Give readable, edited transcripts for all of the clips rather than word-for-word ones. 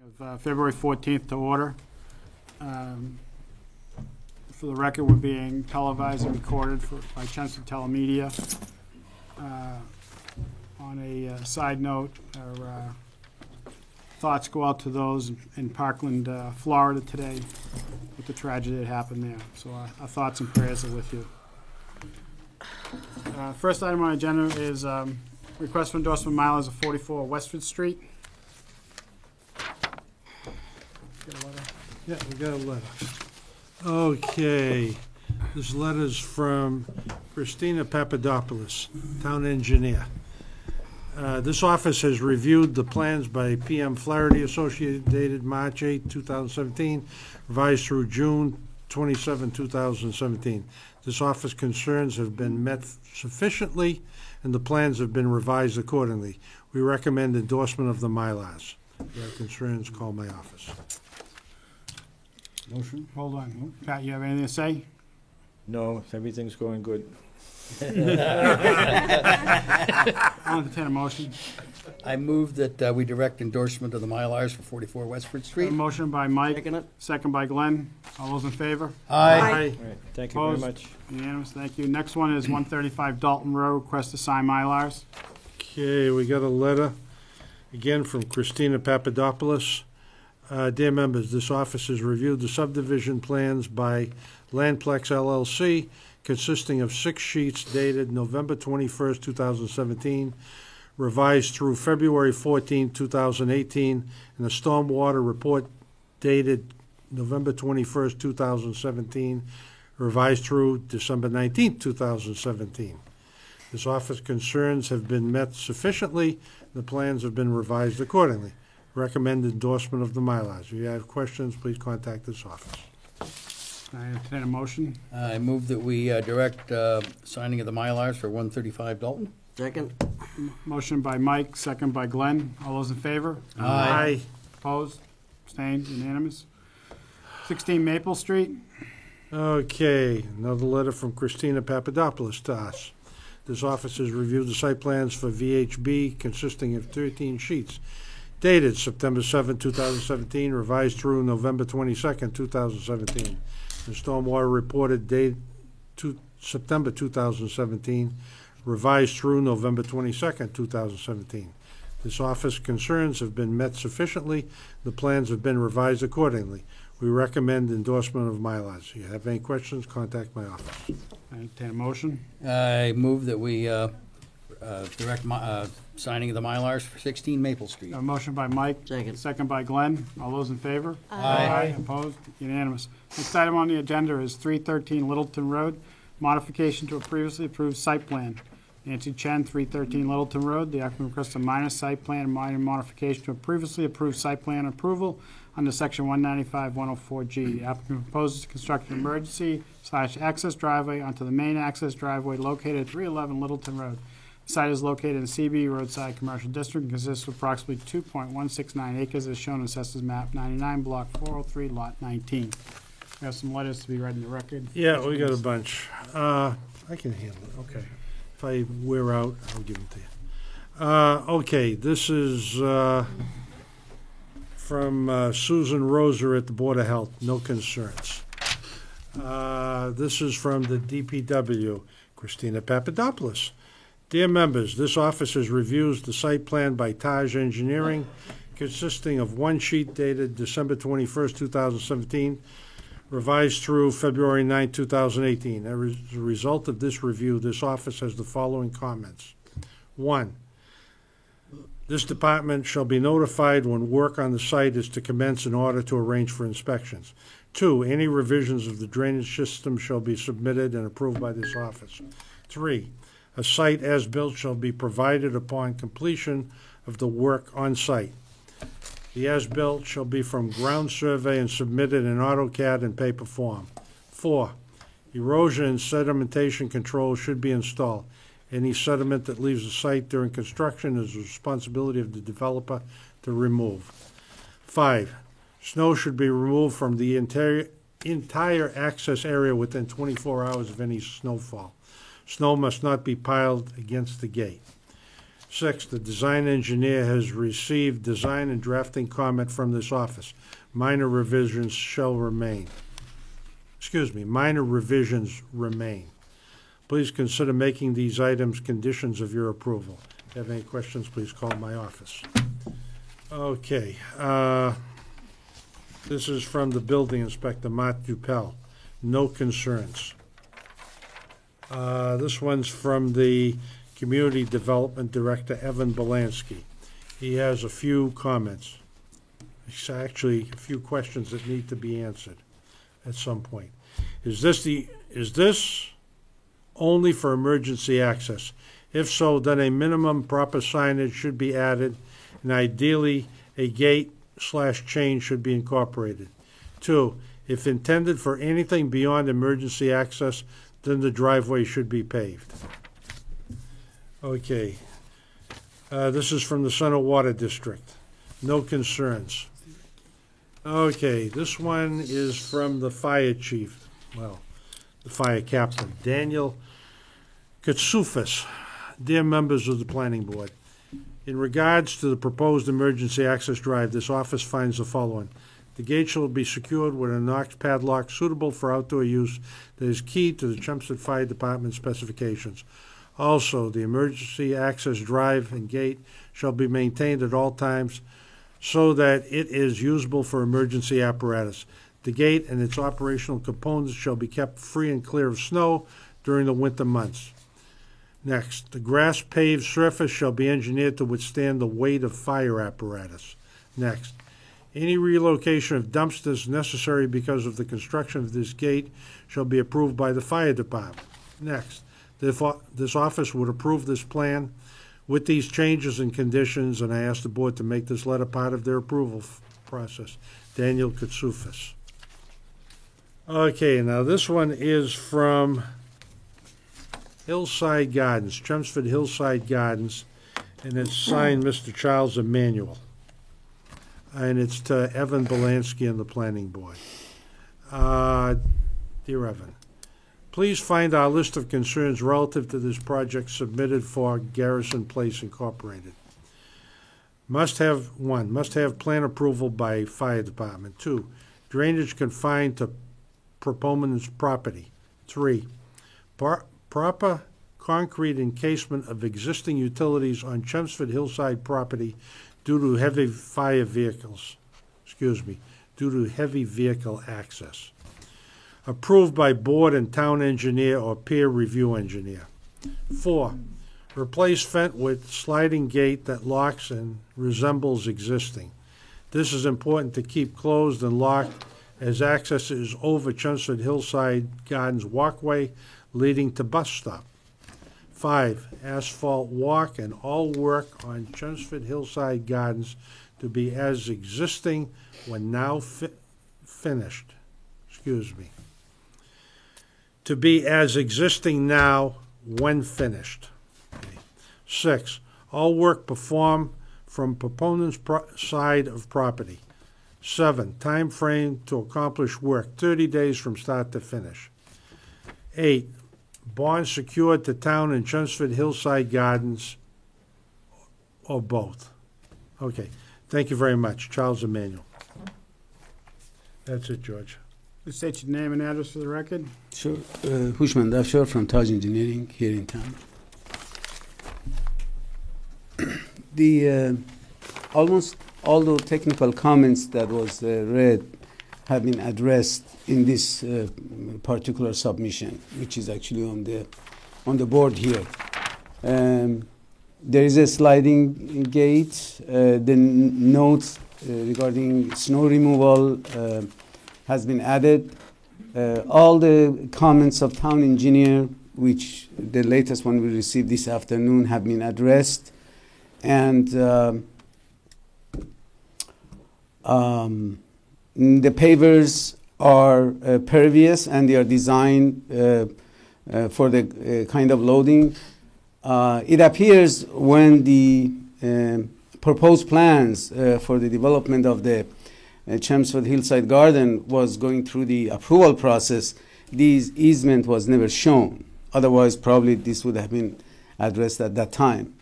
of February 14th to order. For the record, we're being televised and recorded by Chelmsford Telemedia. On a side note, our thoughts go out to those in Parkland, Florida today with the tragedy that happened there. So our thoughts and prayers are with you. First item on the agenda is request for endorsement milers of 44 Westford Street. Got a letter? Yeah, we got a letter. Okay, this letter is from Christina Papadopoulos, town engineer. This office has reviewed the plans by PM Flaherty Associated dated March 8, 2017, revised through June 27, 2017. This office concerns have been met sufficiently, and the plans have been revised accordingly. We recommend endorsement of the Mylars. If you have concerns, call my office. Motion? Hold on. Pat, you have anything to say? No, everything's going good. I'll entertain a motion. I move that we direct endorsement of the Mylars for 44 Westford A Street. motion by Mike, Second it. second by Glenn. All those in favor? Aye. All right, thank you very Opposed? much. Unanimous, thank you. Next one is 135 Dalton Road, request to sign Mylars. Okay, we got a letter, again from Christina Papadopoulos. Dear members, this office has reviewed the subdivision plans by Landplex LLC, consisting of 6 sheets dated November 21st, 2017, revised through February 14, 2018, and a stormwater report dated November 21st, 2017, revised through December 19th, 2017. This office concerns have been met sufficiently. The plans have been revised accordingly. Recommend endorsement of the Mylars. If you have questions, please contact this office. I entertain a motion. I move that we direct signing of the Mylars for 135 Dalton. Second. Motion by Mike, second by Glenn. All those in favor? Aye. Opposed? Abstained? Unanimous. 16 Maple Street. Okay, another letter from Christina Papadopoulos to us. This office has reviewed the site plans for VHB consisting of 13 sheets. Dated September 7, 2017, revised through November 22, 2017. The stormwater reported date September 2017, revised through November 22, 2017. This office concerns have been met sufficiently. The plans have been revised accordingly. We recommend endorsement of Mylars. If you have any questions, contact my office. I entertain a motion. I move that we direct signing of the Mylars for 16 Maple Street. A motion by Mike, Second. second by Glenn. All those in favor? Aye. Opposed? Unanimous. Next item on the agenda is 313 Littleton Road, modification to a previously approved site plan. Nancy Chen, 313 Littleton Road. The applicant requests a minor site plan and minor modification to a previously approved site plan approval under section 195-104G. The applicant proposes to construct an emergency/access driveway onto the main access driveway located at 311 Littleton Road. The site is located in CB Roadside Commercial District and consists of approximately 2.169 acres as shown in Assessors Map 99, Block 403, Lot 19. We have some letters to be read in the record. Yeah, we got a bunch. I can handle it, okay. If I wear out, I'll give them to you. Okay, this is from Susan Roser at the Board of Health, no concerns. This is from the DPW, Christina Papadopoulos. Dear members, this office has reviewed the site plan by Taj Engineering, consisting of 1 sheet dated December 21st, 2017, revised through February 9, 2018. As a result of this review, this office has the following comments. 1, this department shall be notified when work on the site is to commence in order to arrange for inspections. 2, any revisions of the drainage system shall be submitted and approved by this office. 3, a site as-built shall be provided upon completion of the work on site. The as-built shall be from ground survey and submitted in AutoCAD and paper form. 4, erosion and sedimentation control should be installed. Any sediment that leaves the site during construction is the responsibility of the developer to remove. 5, snow should be removed from the entire access area within 24 hours of any snowfall. Snow must not be piled against the gate. 6, the design engineer has received design and drafting comment from this office. Minor revisions shall remain. Minor revisions remain. Please consider making these items conditions of your approval. If you have any questions, please call my office. Okay. This is from the building inspector, Mark Dupel. No concerns. This one's from the Community Development Director, Evan Belansky. He has a few comments. It's actually a few questions that need to be answered at some point. Is this only for emergency access? If so, then a minimum proper signage should be added, and ideally a gate/chain should be incorporated. 2, if intended for anything beyond emergency access, then the driveway should be paved. Okay. This is from the Center Water District. No concerns. Okay, this one is from the fire chief, well, the fire captain, Daniel Katsufis. Dear members of the planning board, in regards to the proposed emergency access drive, this office finds the following. The gate shall be secured with a Knox padlock suitable for outdoor use that is key to the Chelmsford Fire Department specifications. Also, the emergency access drive and gate shall be maintained at all times so that it is usable for emergency apparatus. The gate and its operational components shall be kept free and clear of snow during the winter months. Next, the grass paved surface shall be engineered to withstand the weight of fire apparatus. Next, any relocation of dumpsters necessary because of the construction of this gate shall be approved by the fire department. Next, this office would approve this plan with these changes and conditions, and I ask the board to make this letter part of their approval process. Daniel Katsufis. Okay, now this one is from Hillside Gardens, Chelmsford Hillside Gardens, and it's signed Mr. Charles Emanuel. And it's to Evan Belansky and the planning board. Dear Evan, please find our list of concerns relative to this project submitted for Garrison Place Incorporated. Must have plan approval by fire department. 2, drainage confined to proponent's property. 3, proper concrete encasement of existing utilities on Chelmsford Hillside property due to heavy vehicle access. Approved by board and town engineer or peer review engineer. 4, replace fence with sliding gate that locks and resembles existing. This is important to keep closed and locked as access is over Chelmsford Hillside Gardens walkway leading to bus stop. 5, asphalt walk and all work on Chelmsford Hillside Gardens to be as existing when now finished. To be as existing now when finished. Okay. 6, all work performed from proponent's side of property. 7, time frame to accomplish work, 30 days from start to finish. 8, bond secured to town and Chelmsford Hillside Gardens, or both. Okay, thank you very much. Charles Emanuel. That's it, George. Please state your name and address for the record. Sure. Hushman Dafshar from Taj Engineering here in town. Almost all the technical comments that was read have been addressed in this particular submission, which is actually on the board here. There is a sliding gate. The notes regarding snow removal has been added. All the comments of town engineer, which the latest one we received this afternoon, have been addressed. And the pavers are pervious and they are designed for the kind of loading. It appears when the proposed plans for the development of the Chelmsford Hillside Garden was going through the approval process, this easement was never shown. Otherwise, probably this would have been addressed at that time.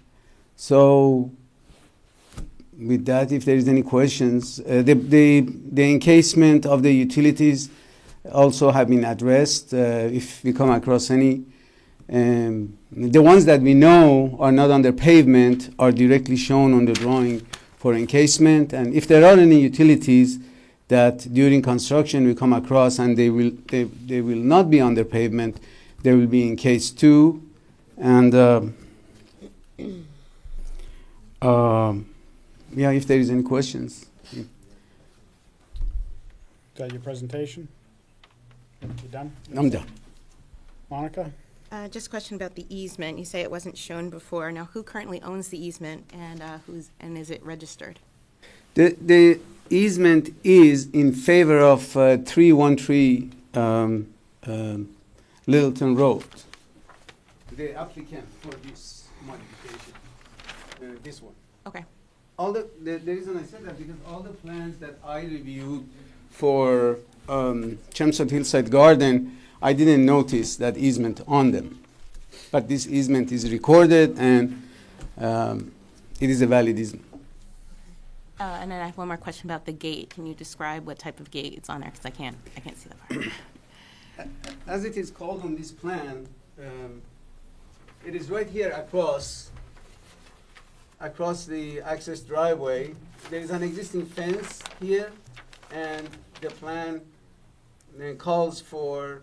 So with that, if there is any questions, the encasement of the utilities also have been addressed. If we come across any, the ones that we know are not under pavement are directly shown on the drawing for encasement. And if there are any utilities that during construction we come across and they will not be under pavement, they will be encased too. And yeah, if there is any questions. Is that your presentation? You done? I'm done. Monica? Just a question about the easement. You say it wasn't shown before. Now, who currently owns the easement, and is it registered? The easement is in favor of 313 Littleton Road. The applicant for this modification, this one. Okay. The reason I said that because all the plans that I reviewed for Chelmsford Hillside Garden, I didn't notice that easement on them. But this easement is recorded and it is a valid easement. And then I have one more question about the gate. Can you describe what type of gate it's on there? Because I can't see that far. As it is called on this plan, it is right here across the access driveway. There is an existing fence here, and the plan calls for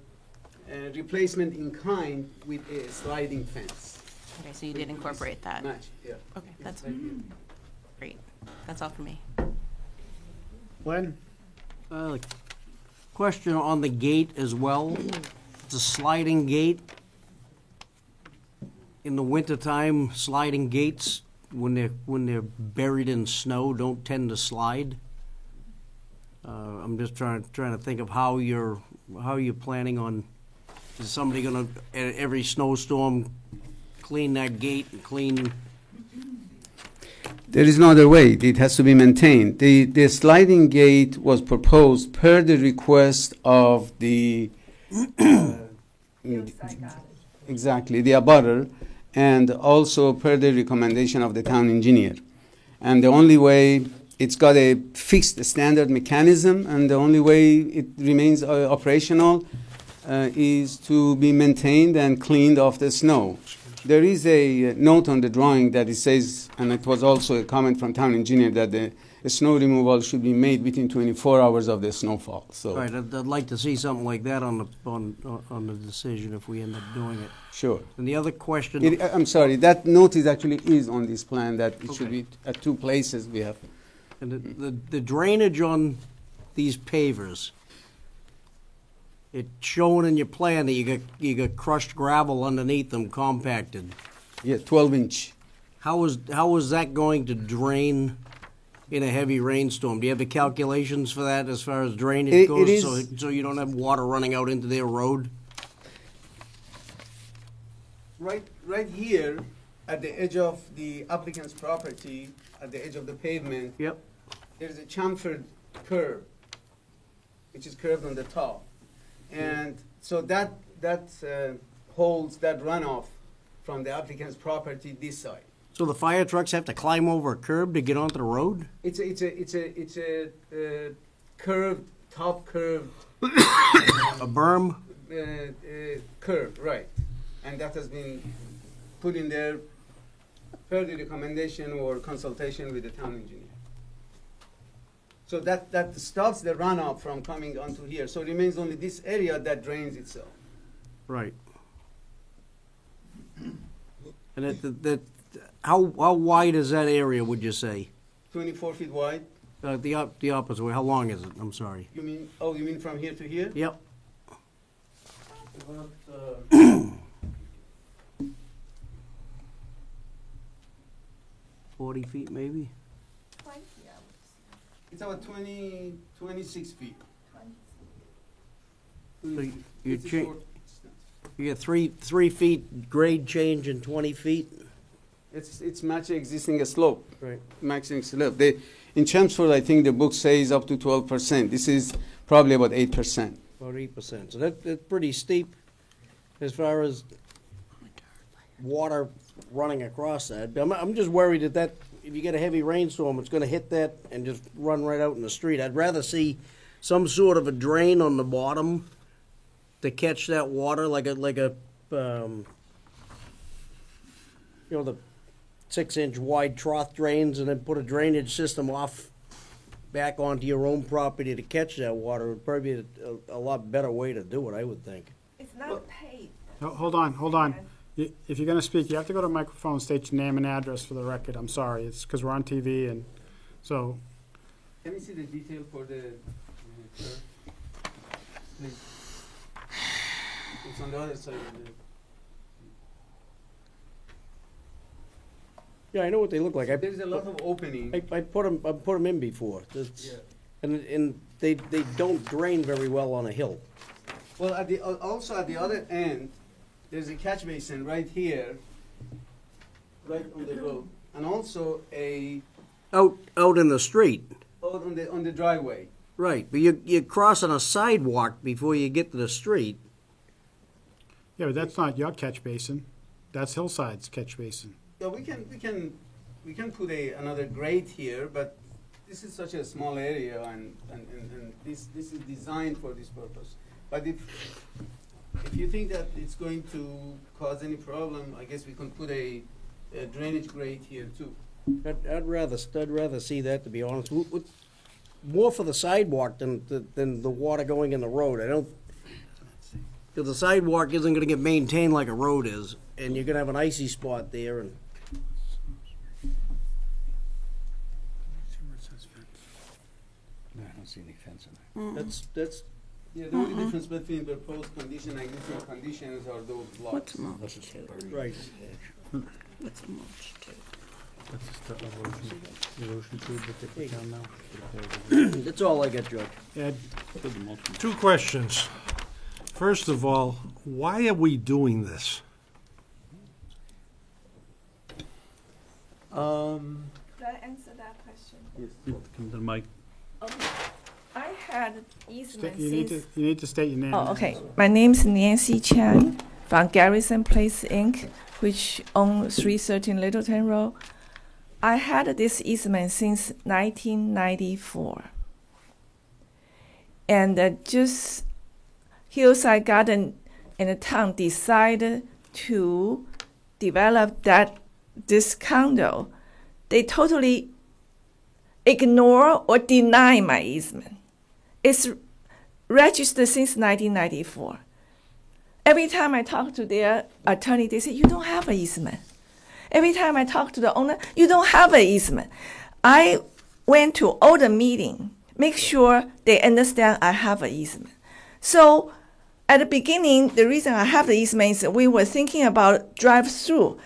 replacement in kind with a sliding fence. Okay, so you did incorporate that. Match, yeah. Okay, that's Right here. great. That's all for me. Lynn? Question on the gate as well. It's a sliding gate. In the wintertime, sliding gates, when they're buried in snow, don't tend to slide. I'm just trying to think of how you're planning on. Is somebody gonna at every snowstorm clean that gate and clean? There is no other way. It has to be maintained. The sliding gate was proposed per the request of the exactly the abutter, and also per the recommendation of the town engineer. And the only way it's got a fixed standard mechanism, and the only way it remains operational is to be maintained and cleaned off the snow. There is a note on the drawing that it says, and it was also a comment from town engineer, that the snow removal should be made within 24 hours of the snowfall. So, Right, I'd like to see something like that on the decision if we end up doing it. sure. And the other question. I'm sorry, that note is actually on this plan, that it should be at two places we have. And the drainage on these pavers, it's shown in your plan that you got crushed gravel underneath them, compacted. Yeah, 12-inch. How is that going to drain in a heavy rainstorm? Do you have the calculations for that as far as drainage It goes? is- So you don't have water running out into their road? Right here, at the edge of the applicant's property, at the edge of the pavement, Yep. there is a chamfered curve, which is curved on the top. And so that holds that runoff from the applicant's property this side. So the fire trucks have to climb over a curb to get onto the road? It's a curved, top curved A berm? curve, right? And that has been put in there per the recommendation or consultation with the town engineer. So that stops the runoff from coming onto here. So it remains only this area that drains itself. Right. And how wide is that area, would you say? 24 feet wide. The opposite way. How long is it? I'm sorry. You mean from here to here? Yep. About, 40 feet, maybe? it's about 26 feet. So you It's a cha- short distance. You get 3 feet grade change in 20 feet? It's matching existing slope. Right. Maximum slope. In Chelmsford, I think the book says up to 12%. This is probably about 8%. About 8%. So that's pretty steep as far as water running across that. I'm just worried that if you get a heavy rainstorm, it's gonna hit that and just run right out in the street. I'd rather see some sort of a drain on the bottom to catch that water, like a you know, the 6-inch wide trough drains, and then put a drainage system off back onto your own property to catch that water. Would probably be a lot better way to do it, I would think. It's not paid. No, hold on. If you're gonna speak, you have to go to a microphone, state your name and address for the record. I'm sorry, it's because we're on TV, and so, Can you see the detail for the please? It's on the other side of the. Yeah, I know what they look like. There's a lot of opening. I put them in before. And they don't drain very well on a hill. Well, also at the other end, there's a catch basin right here, right on the road, and also Out in the street. out on the driveway. Right, but you're crossing a sidewalk before you get to the street. yeah, but that's not your catch basin. That's Hillside's catch basin. Yeah, we can put another grate here, but this is such a small area, and this is designed for this purpose. But if you think that it's going to cause any problem, I guess we can put a drainage grate here too. I'd rather see that, to be honest. More for the sidewalk than the water going in the road. I don't, because the sidewalk isn't going to get maintained like a road is, and you're going to have an icy spot there. And No, I don't see any fence in there. that's Yeah, the only difference between the proposed condition and existing conditions are those blocks. What's mulch two? right. What's mulch two? That's all I got, George. Ed, Two questions. First of all, why are we doing this? Could I answer that question? Come to the mic. Okay. I had easement you need since. to state your name. Oh, okay. My name's Nancy Chan from Garrison Place Inc., which owns 313 Littleton Road. I had this easement since 1994. And just Hillside Garden and the town decided to develop this condo. They totally ignore or deny my easement. It's registered since 1994. Every time I talk to their attorney, they say, you don't have an easement. Every time I talk to the owner, you don't have an easement. I went to all the meeting, make sure they understand I have an easement. So at the beginning, the reason I have the easement is that we were thinking about drive-through.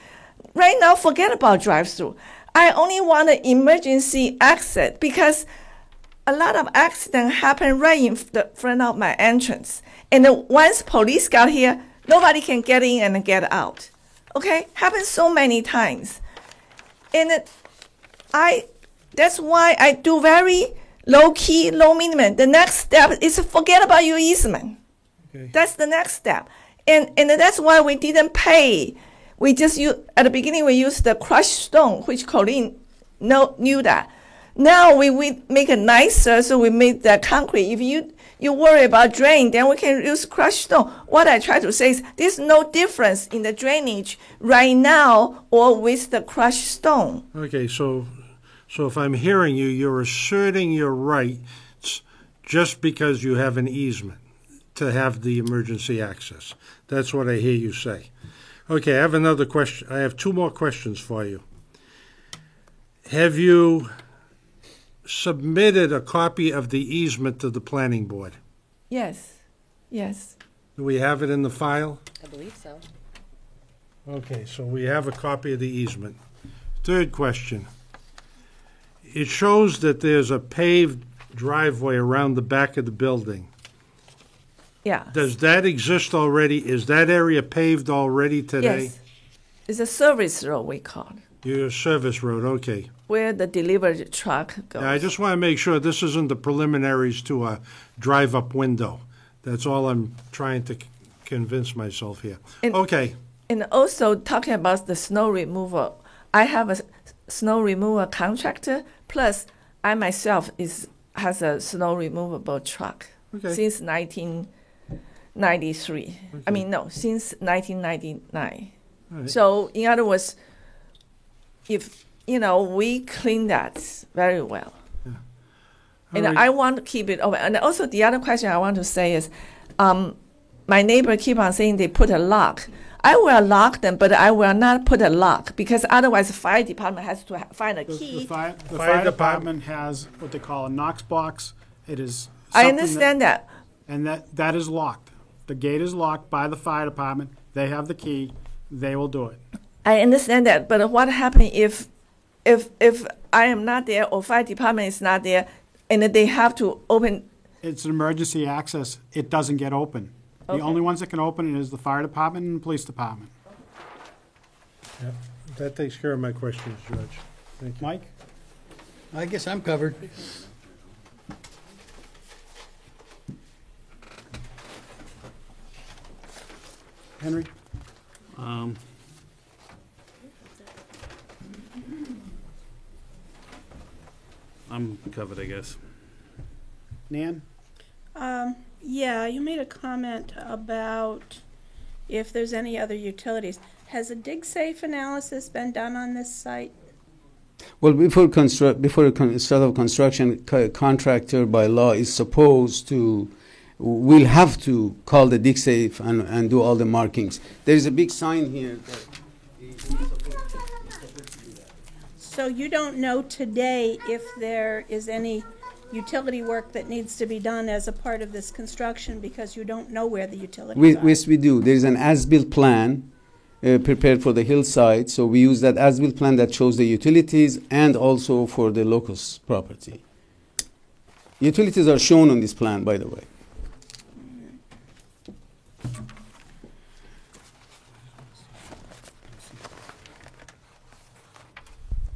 Right now, forget about drive-through. I only want an emergency exit because a lot of accidents happen right in the front of my entrance. And then once police got here, nobody can get in and get out. Okay? Happens so many times. And that's why I do very low-key, low minimum. The next step is to forget about your easement. Okay. That's the next step. And that's why we didn't pay. We just at the beginning we used the crushed stone, which Colleen knew that. Now we make it nicer, so we made the concrete. If you worry about drain, then we can use crushed stone. What I try to say is there's no difference in the drainage right now or with the crushed stone. Okay, so if I'm hearing you, you're asserting your rights just because you have an easement to have the emergency access. That's what I hear you say. Okay, I have another question. I have two more questions for you. Have you submitted a copy of the easement to the planning board? Yes. Do we have it in the file? I believe so. Okay, so we have a copy of the easement. Third question. It shows that there's a paved driveway around the back of the building. Yeah. Does that exist already? Is that area paved already today? Yes. It's a service road, we call it, Your service road, okay. where the delivery truck goes. Yeah, I just want to make sure this isn't the preliminaries to a drive-up window. That's all I'm trying to convince myself here. And- Okay, And also talking about the snow removal, I have a snow removal contractor. Plus, I myself has a snow removable truck Okay. since 1993. I mean, no, since 1999. All right. So, in other words, if we clean that very well. And All right. I want to keep it open. And also, the other question I want to say is, my neighbor keep on saying they put a lock. I will lock them, but I will not put a lock because otherwise the fire department has to find a The key. fire Fire department has what they call a Knox box. It is I something understand that. and that is locked. The gate is locked by the fire department. They have the key. They will do it. I understand that. But what happens if I am not there or fire department is not there, and then they have to open? It's an emergency access. It doesn't get open. The Okay. only ones that can open it is the fire department and the police department. Yeah, that takes care of my questions, George. Thank you. Mike? I guess I'm covered. Henry? I'm covered, I guess. Nan? Yeah, you made a comment about if there's any other utilities. Has a dig-safe analysis been done on this site? Well, before start of construction, contractor by law is supposed to, will have to call the dig safe and do all the markings. There is a big sign here that he's supposed to do that. So you don't know today if there is any utility work that needs to be done as a part of this construction because you don't know where the utilities are? Yes, we do. There is an as-built plan prepared for the hillside, so we use that as-built plan that shows the utilities and also for the locus property. Utilities are shown on this plan, by the way.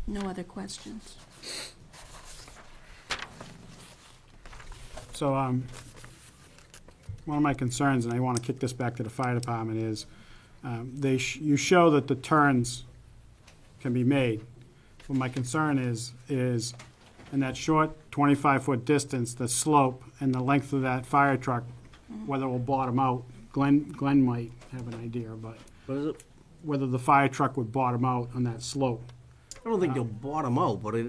No other questions? So, one of my concerns, and I want to kick this back to the fire department, is you show that the turns can be made. What my concern is in that short 25-foot distance, the slope and the length of that fire truck, whether it will bottom out. Glenn might have an idea, but What is it? whether the fire truck would bottom out on that slope. I don't think they'll bottom out, but I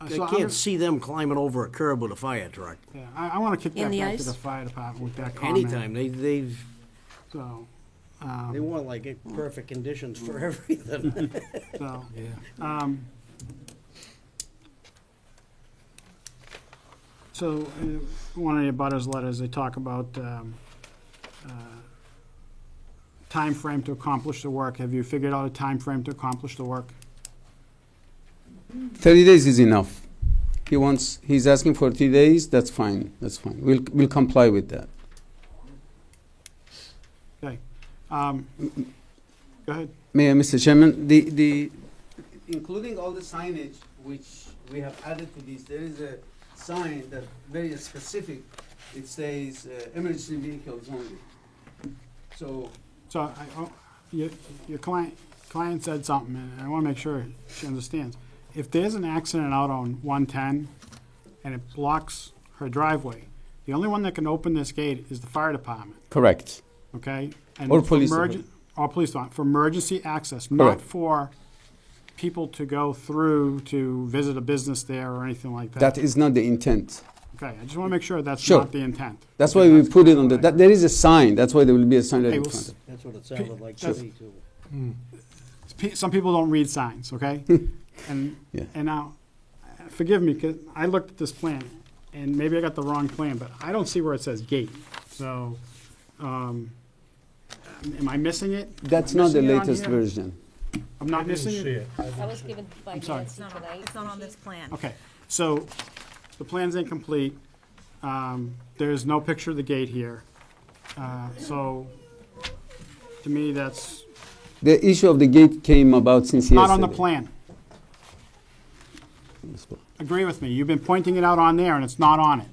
So I'm- can't see them climbing over a curb with a fire truck. Yeah, I want to kick In that the back ice? to the fire department with that comment. Anytime, they So, want like perfect conditions for everything. so, so, one of your butters letters, they talk about time frame to accomplish the work. Have you figured out a time frame to accomplish the work? 30 days is enough. He's asking for 3 days, that's fine, that's fine. We'll comply with that. Okay. Go ahead. Mayor, Mr. Chairman, the including all the signage which we have added to this, there is a sign that very specific. It says emergency vehicles only. So So, your client said something, and I want to make sure she understands. If there's an accident out on 110 and it blocks her driveway, the only one that can open this gate is the fire department, correct. okay? And Or for police or police department, for emergency access, not Correct. for people to go through to visit a business there or anything like that. That is not the intent. Okay, I just want to make sure that's Sure. not the intent. That's why we put it on the. There is a sign. That's why there will be a sign right Okay, in well, front of it. That's what it sounded like to That's- me too. Some people don't read signs, okay? And Yeah. and now, forgive me, because I looked at this plan, and maybe I got the wrong plan, but I don't see where it says gate. So, am I missing it? That's Am I not the missing it on latest here? version. I'm not I didn't missing see it? it. I was given by I'm sorry. Nancy tonight. It's not on this plan. Okay, so the plan's incomplete. There's no picture of the gate here. So, to me, that's The issue of the gate came about since yesterday. not on the plan. Agree with me. You've been pointing it out on there, and it's not on it,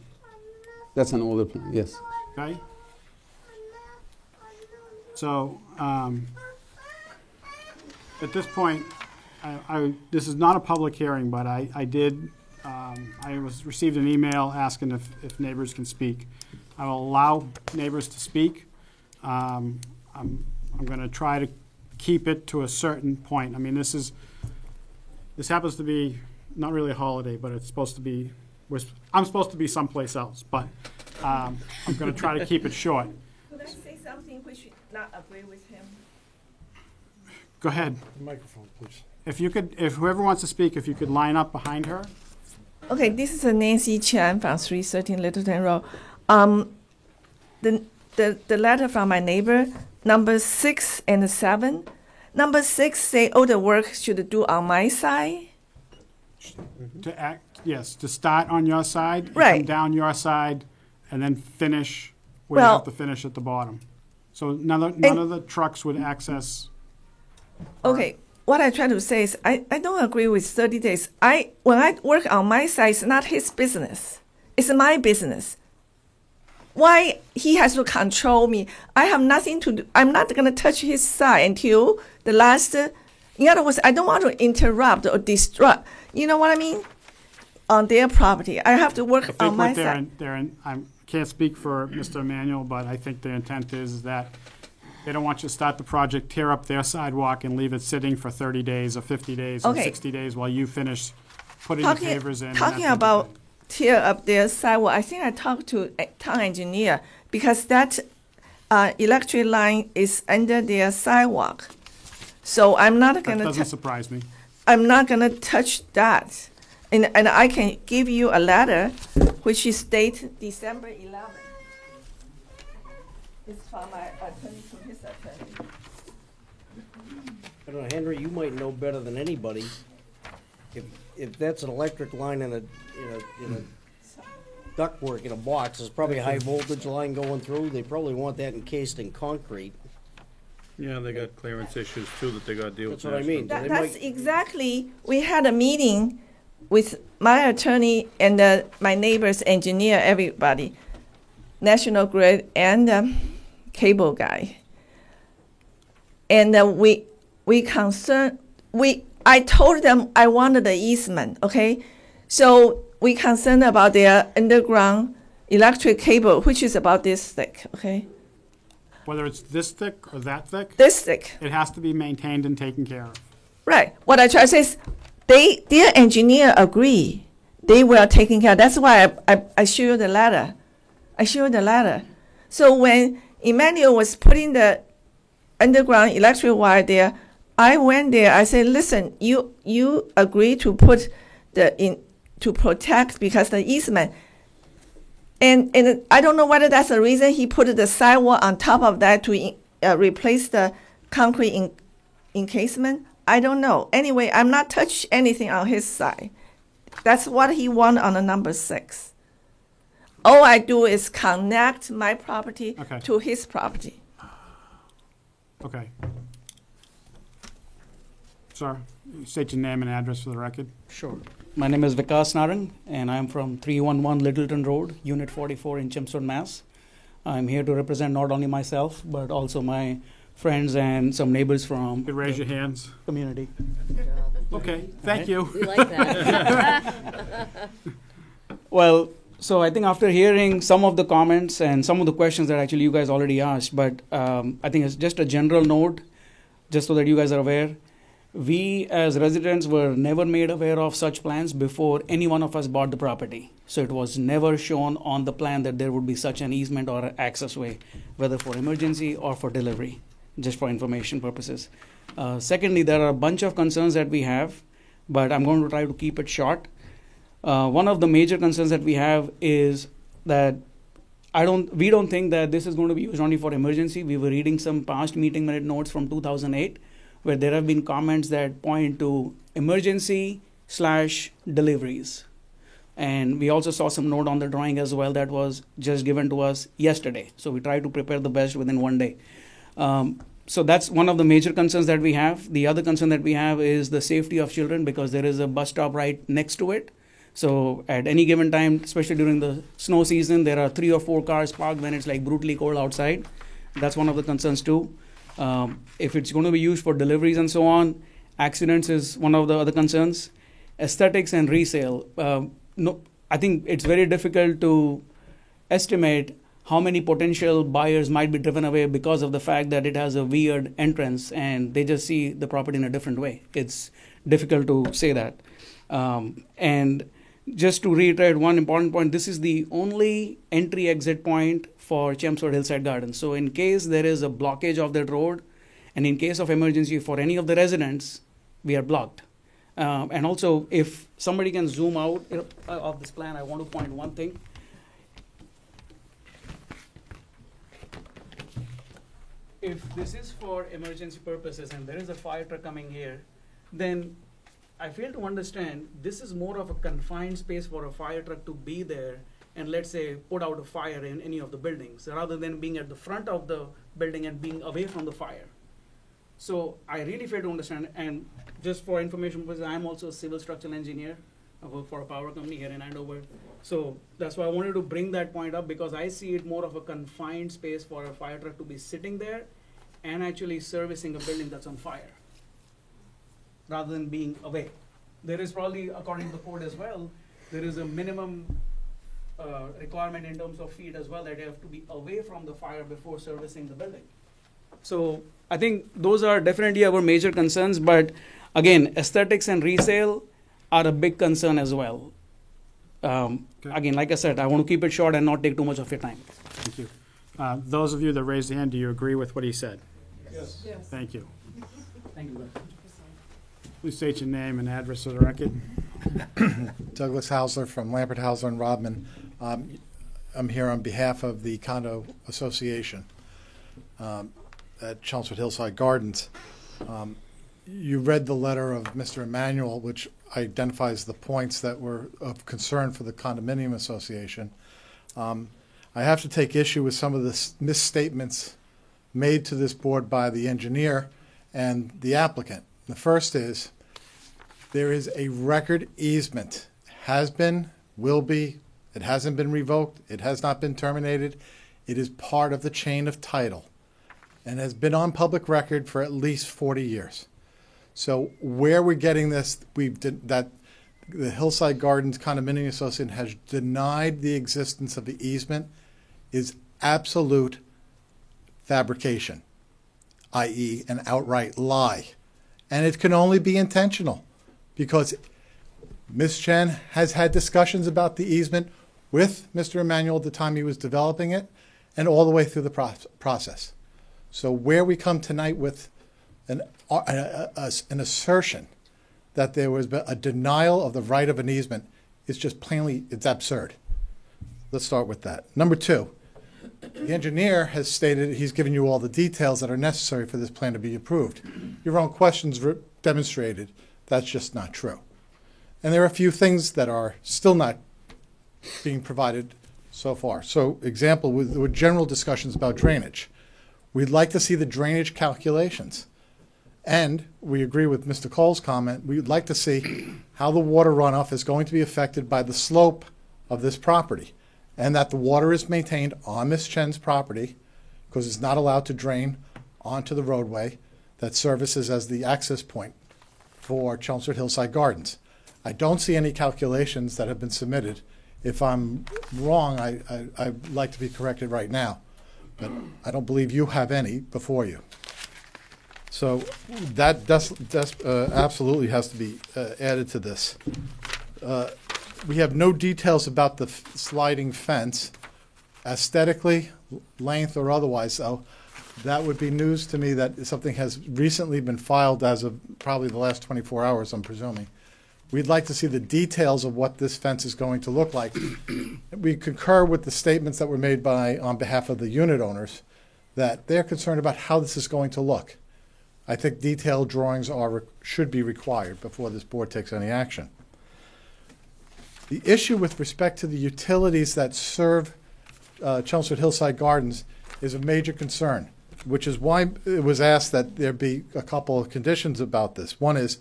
That's an older plan, yes. okay? So, At this point, this is not a public hearing, but I received an email asking if neighbors can speak. I will allow neighbors to speak. I'm going to try to keep it to a certain point. I mean, this happens to be not really a holiday, but it's supposed to be, I'm supposed to be someplace else, but I'm going to try to keep it short. Could I say something which not agree with him? Go ahead. Microphone, please. If whoever wants to speak, if you could line up behind her. Okay, this is Nancy Chan from 313 Littleton Road. The letter from my neighbor, number 6 and 7. Number 6 say all the work should do on my side. To start on your side, and Right. come down your side, and then finish where you Well- have to finish at the bottom. So none of the trucks would access. Okay, what I try to say is I don't agree with 30 days. When I work on my side, it's not his business. It's my business. Why he has to control me? I have nothing to do. I'm not going to touch his side until the last. In other words, I don't want to interrupt or disrupt. You know what I mean? On their property, I have to work I think on my what side. I can't speak for Mr. Emanuel, but I think the intent is that they don't want you to start the project, tear up their sidewalk, and leave it sitting for 30 days or 50 days or Okay. 60 days while you finish putting the pavers in. and that Talking type of about thing. tear up their sidewalk, I think I talked to a town engineer because that electric line is under their sidewalk. So I'm not That gonna. doesn't surprise me. I'm not gonna touch that, and I can give you a letter, which is dated December 11th. It's from my attorney to his attorney. I don't know, Henry, you might know better than anybody. If that's an electric line in a ductwork in a box, there's probably a high voltage line going through. They probably want that encased in concrete. Yeah, they got clearance issues too that they gotta deal with. That's what I mean. national. They That's might- exactly, we had a meeting with my attorney and my neighbor's engineer, everybody, National Grid and cable guy. And I told them I wanted the easement, okay? So we concerned about their underground electric cable, which is about this thick, okay? Whether it's this thick or that thick, This thick. it has to be maintained and taken care of. Right. What I try to say is, their engineer agree. They were taking care. That's why I show you the letter. I show you the letter. So when Emmanuel was putting the underground electric wire there, I went there. I said, listen, you agree to put to protect because the easement. And I don't know whether that's the reason he put the sidewalk on top of that to replace the concrete encasement. I don't know. Anyway, I'm not touch anything on his side. That's what he want on the number 6. All I do is connect my property Okay. to his property. Okay. Sir, state your name and address for the record. Sure. My name is Vikas Narang, and I'm from 311 Littleton Road, Unit 44 in Chelmsford, Mass. I'm here to represent not only myself, but also my friends and some neighbors from You could raise your hands. community. Okay, thank you. We like that. Well, so I think after hearing some of the comments and some of the questions that actually you guys already asked, but I think it's just a general note, just so that you guys are aware. We as residents were never made aware of such plans before any one of us bought the property. So it was never shown on the plan that there would be such an easement or access way, whether for emergency or for delivery, just for information purposes. Secondly, there are a bunch of concerns that we have, but I'm going to try to keep it short. One of the major concerns that we have is that we don't think that this is going to be used only for emergency. We were reading some past meeting minute notes from 2008, where there have been comments that point to emergency/deliveries. And we also saw some note on the drawing as well that was just given to us yesterday. So we try to prepare the best within one day. So that's one of the major concerns that we have. The other concern that we have is the safety of children, because there is a bus stop right next to it. So at any given time, especially during the snow season, there are 3 or 4 cars parked when it's like brutally cold outside. That's one of the concerns too. If it's going to be used for deliveries and so on, accidents is one of the other concerns. Aesthetics and resale. No, I think it's very difficult to estimate how many potential buyers might be driven away because of the fact that it has a weird entrance and they just see the property in a different way. It's difficult to say that. And just to reiterate one important point, this is the only entry-exit point for Chelmsford Hillside Gardens. So in case there is a blockage of that road, and in case of emergency for any of the residents, we are blocked. And also, if somebody can zoom out of this plan, I want to point one thing. If this is for emergency purposes and there is a fire truck coming here, then I fail to understand, this is more of a confined space for a fire truck to be there and, let's say, put out a fire in any of the buildings, rather than being at the front of the building and being away from the fire. So I really fail to understand, and just for information purposes, I'm also a civil structural engineer. I work for a power company here in Andover. So that's why I wanted to bring that point up, because I see it more of a confined space for a fire truck to be sitting there and actually servicing a building that's on fire, rather than being away. There is probably, according to the code as well, there is a minimum requirement in terms of feet as well, that you have to be away from the fire before servicing the building. So I think those are definitely our major concerns, but again, aesthetics and resale are a big concern as well. Again, like I said, I want to keep it short and not take too much of your time. Thank you. Those of you that raised the hand, do you agree with what he said? Yes. Thank you. Thank you. Please state your name and address for the record. Douglas Hausler from Lampert, Hausler, and Rodman. I'm here on behalf of the Condo Association at Chelmsford Hillside Gardens. You read the letter of Mr. Emanuel, which identifies the points that were of concern for the Condominium Association. I have to take issue with some of the misstatements made to this board by the engineer and the applicant. The first is, there is a record easement. Has been, will be, it hasn't been revoked, it has not been terminated. It is part of the chain of title and has been on public record for at least 40 years. So where we're getting this, that the Hillside Gardens Condominium Association has denied the existence of the easement is absolute fabrication, i.e. an outright lie. And it can only be intentional, because Ms. Chen has had discussions about the easement with Mr. Emanuel at the time he was developing it, and all the way through the process. So where we come tonight with an assertion that there was a denial of the right of an easement is just plainly, it's absurd. Let's start with that. Number two, the engineer has stated he's given you all the details that are necessary for this plan to be approved. Your own questions demonstrated that's just not true. And there are a few things that are still not being provided so far. So, example, with general discussions about drainage. We'd like to see the drainage calculations. And we agree with Mr. Cole's comment, we'd like to see how the water runoff is going to be affected by the slope of this property, and that the water is maintained on Ms. Chen's property, because it's not allowed to drain onto the roadway that services as the access point for Chelmsford Hillside Gardens. I don't see any calculations that have been submitted. If I'm wrong, I'd like to be corrected right now, but I don't believe you have any before you. So that absolutely has to be added to this. We have no details about the sliding fence, aesthetically, length, or otherwise. So that would be news to me that something has recently been filed as of probably the last 24 hours, I'm presuming. We'd like to see the details of what this fence is going to look like. We concur with the statements that were made on behalf of the unit owners, that they're concerned about how this is going to look. I think detailed drawings should be required before this board takes any action. The issue with respect to the utilities that serve Chelmsford Hillside Gardens is a major concern, which is why it was asked that there be a couple of conditions about this. One is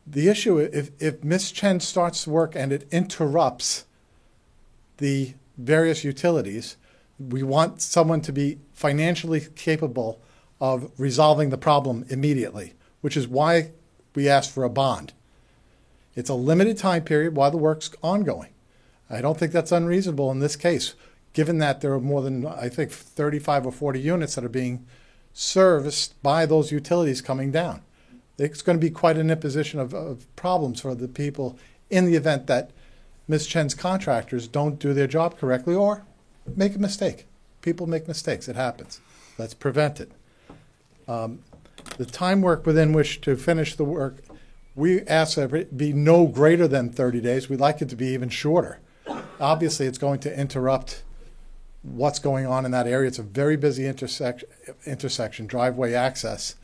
the issue, if Ms. Chen starts work and it interrupts the various utilities, we want someone to be financially capable of resolving the problem immediately, which is why we asked for a bond. It's a limited time period while the work's ongoing. I don't think that's unreasonable in this case, given that there are more than, I think, 35 or 40 units that are being serviced by those utilities coming down. It's going to be quite an imposition of problems for the people in the event that Ms. Chen's contractors don't do their job correctly or make a mistake. People make mistakes. It happens. Let's prevent it. The time work within which to finish the work, we ask that it be no greater than 30 days. We'd like it to be even shorter. Obviously, it's going to interrupt what's going on in that area. It's a very busy intersection, driveway access.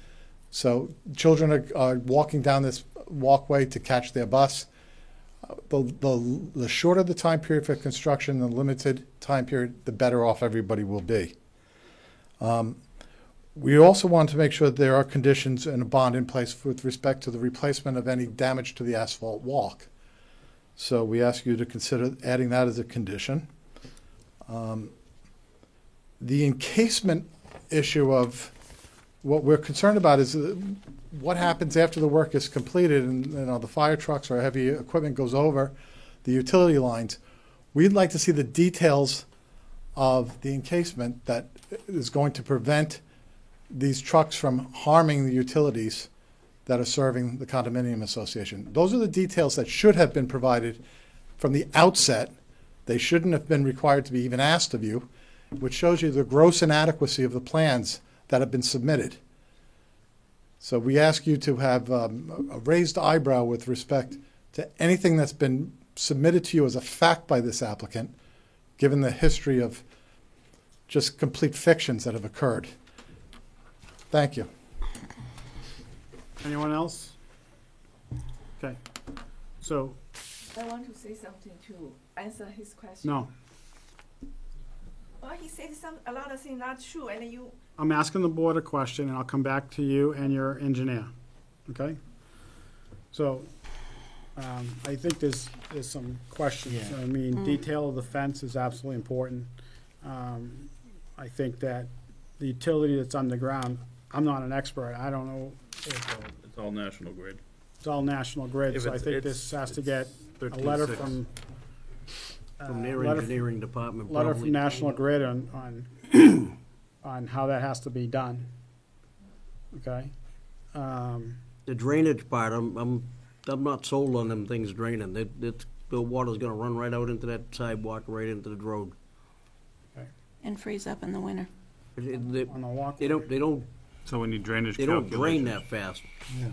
So children are walking down this walkway to catch their bus. The shorter the time period for construction, the limited time period, the better off everybody will be. We also want to make sure that there are conditions and a bond in place with respect to the replacement of any damage to the asphalt walk. So we ask you to consider adding that as a condition. The encasement issue of what we're concerned about is what happens after the work is completed and the fire trucks or heavy equipment goes over the utility lines. We'd like to see the details of the encasement that is going to prevent these trucks from harming the utilities that are serving the condominium association. Those are the details that should have been provided from the outset. They shouldn't have been required to be even asked of you, which shows you the gross inadequacy of the plans that have been submitted. So we ask you to have a raised eyebrow with respect to anything that's been submitted to you as a fact by this applicant, given the history of just complete fictions that have occurred. Thank you. Anyone else? Okay. So, I want to say something to answer his question. no, Well, he said a lot of things not true, and you. I'm asking the board a question, and I'll come back to you and your engineer, okay? So, I think there's some questions. Yeah. I mean, detail of the fence is absolutely important. I think that the utility that's underground, I'm not an expert, I don't know if It's all National Grid. it's all National Grid, If so I it's- think it's- this has to get a 13.6. letter from. From their letter engineering department. Letter probably. from National Grid on on how that has to be done. Okay? The drainage part, I'm not sold on them things draining. The water's gonna run right out into that sidewalk, right into the road. And freeze up in the winter. They On the walk. they don't So we need drainage They don't drain calculations. that fast.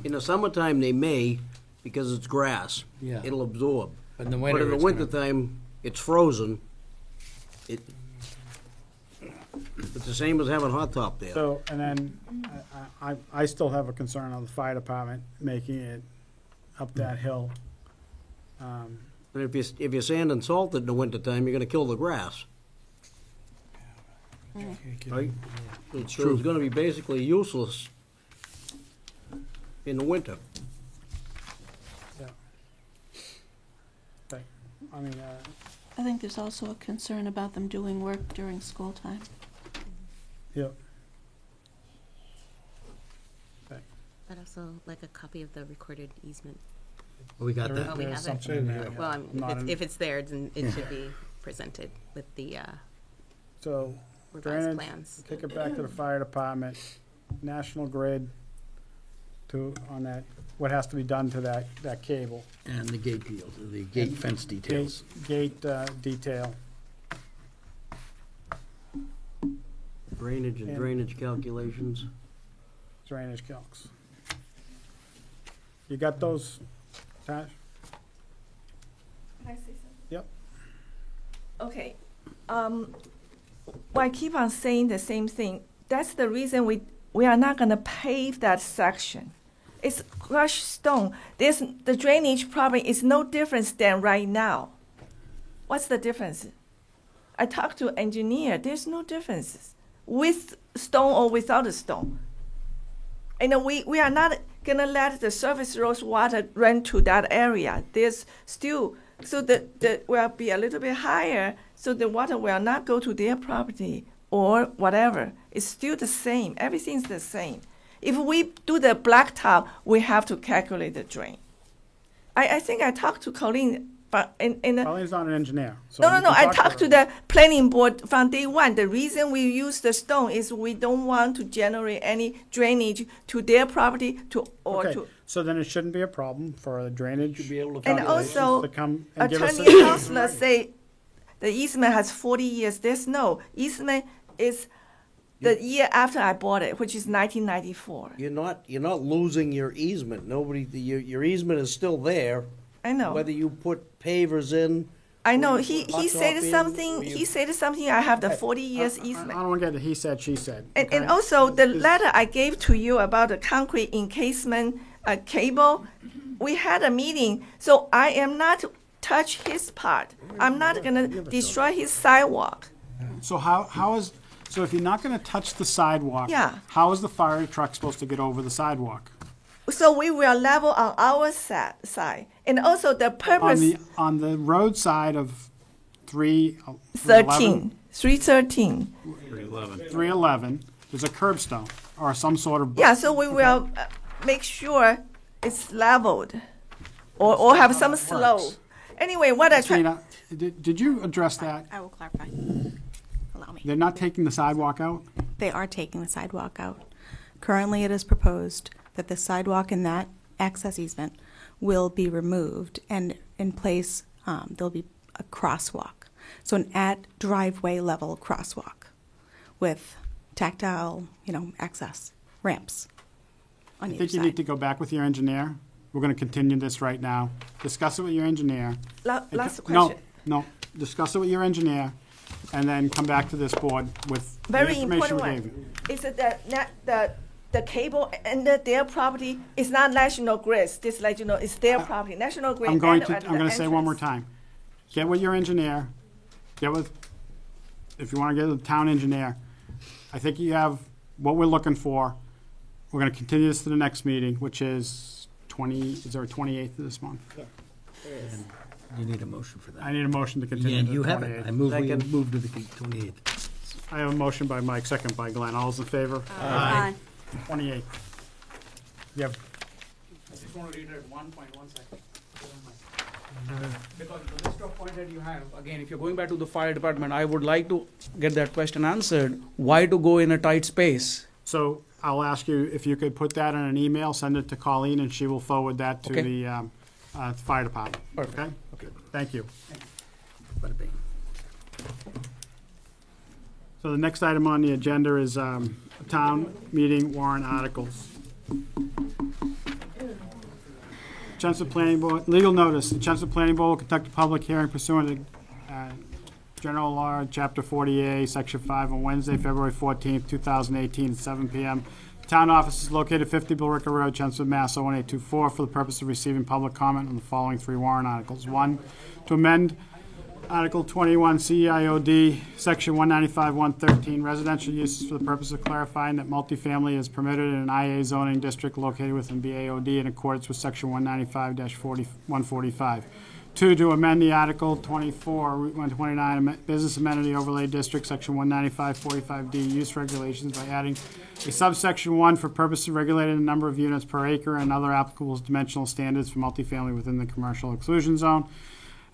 In the summertime, they may, because it's grass. Yeah. It'll absorb. But in the But winter, in the it's gonna- wintertime, it's frozen. It's the same as having hot top there. So, and then I still have a concern on the fire department making it up that hill. But if you sand and salt it in the wintertime, you're gonna kill the grass. Right? So it's gonna be basically useless in the winter. Okay. I mean, I think there's also a concern about them doing work during school time. yeah. I'd also like a copy of the recorded easement. We got There- that. Oh, we there's have it. something in there. Well, I mean, Not in- if it's there, then it should be presented with the So, revised drainage, plans. kick it back to the fire department, National Grid on that, what has to be done to that cable. And the gate deal, the gate fence details. Gate detail. Drainage and And- drainage calculations. Drainage calcs. You got those, Tash? Can I say something? Yep. Okay. I keep on saying the same thing. That's the reason we are not going to pave that section. It's crushed stone. The drainage problem is no difference than right now. What's the difference? I talked to engineer. There's no difference with stone or without a stone. And we are not going to let the surface road water run to that area. There's still, so the will be a little bit higher, so the water will not go to their property, or whatever. It's still the same. Everything's the same. If we do the blacktop, we have to calculate the drain. I think I talked to Colleen, but in the Colleen's not an engineer. So no. you can I talk talked to her. the planning board from day one. The reason we use the stone is we don't want to generate any drainage to their property Okay, to. so then it shouldn't be a problem for the drainage. Be able to And calculations also, to come and give us Attorney a- Counselor say the easement has 40 years. There's no easement is the year after I bought it, which is 1994. You're not losing your easement. Your easement is still there. I know. Whether you put pavers in. I know. or He hot said top in, something. or you- He said something. I have the 40 years I easement. don't want to get the he said, she said. And okay? also the letter I gave to you about the concrete encasement cable, we had a meeting, so I am not touch his part. I'm not gonna destroy his sidewalk. So so if you're not going to touch the sidewalk, Yeah. how is the fire truck supposed to get over the sidewalk? So we will level on our side, and also the purpose On the road side of 313. 311, there's a curbstone or some sort of. Yeah, so we will make sure it's leveled, or have some slope. Anyway, what I try. Christina, did you address that? I will clarify. Allow me. They're not taking the sidewalk out? They are taking the sidewalk out. Currently, it is proposed that the sidewalk in that access easement will be removed, and in place, there'll be a crosswalk. So an at driveway level crosswalk with tactile, access ramps on I either think you side. need to go back with your engineer. We're going to continue this right now. Discuss it with your engineer. Last No, question. no. Discuss it with your engineer, and then come back to this board with the Very information important we gave one. you. Is that the cable under their property is not National Grid. Just like it's their property. National Grid. I'm going and to, at I'm the going to say one more entrance. time. Get with your engineer, if you want to get with the town engineer. I think you have what we're looking for. We're going to continue this to the next meeting, which is is there a 28th of this month? You need a motion for that. I need a motion to continue Yeah, to you the have it. 28th. I move to the 28th. I have a motion by Mike, second by Glenn. All those in favor? Aye. 28th. You have I just want to reiterate one point, 1 second. Because the list of points that you have, again, if you're going back to the fire department, I would like to get that question answered. Why to go in a tight space? So I'll ask you if you could put that in an email, send it to Colleen, and she will forward that to Okay. the fire department. Perfect. Okay? Okay. Thank you. Bada bing. So the next item on the agenda is town meeting warrant articles. Chelmsford Planning Board, legal notice, the Chelmsford Planning Board will conduct a public hearing pursuant to General Law, Chapter 40A, Section 5, on Wednesday, February 14th, 2018, at 7 p.m. Town office is located 50 Billerica Road, Chelmsford, Mass. 01824, for the purpose of receiving public comment on the following three warrant articles. One, to amend Article 21 CIOD, Section 195-113, residential uses for the purpose of clarifying that multifamily is permitted in an IA zoning district located within BAOD in accordance with Section 195-145. Two, to amend the Article 24, Route 129 Business Amenity Overlay District, Section 195-45D use regulations by adding a subsection 1 for purpose of regulating the number of units per acre and other applicable dimensional standards for multifamily within the commercial exclusion zone.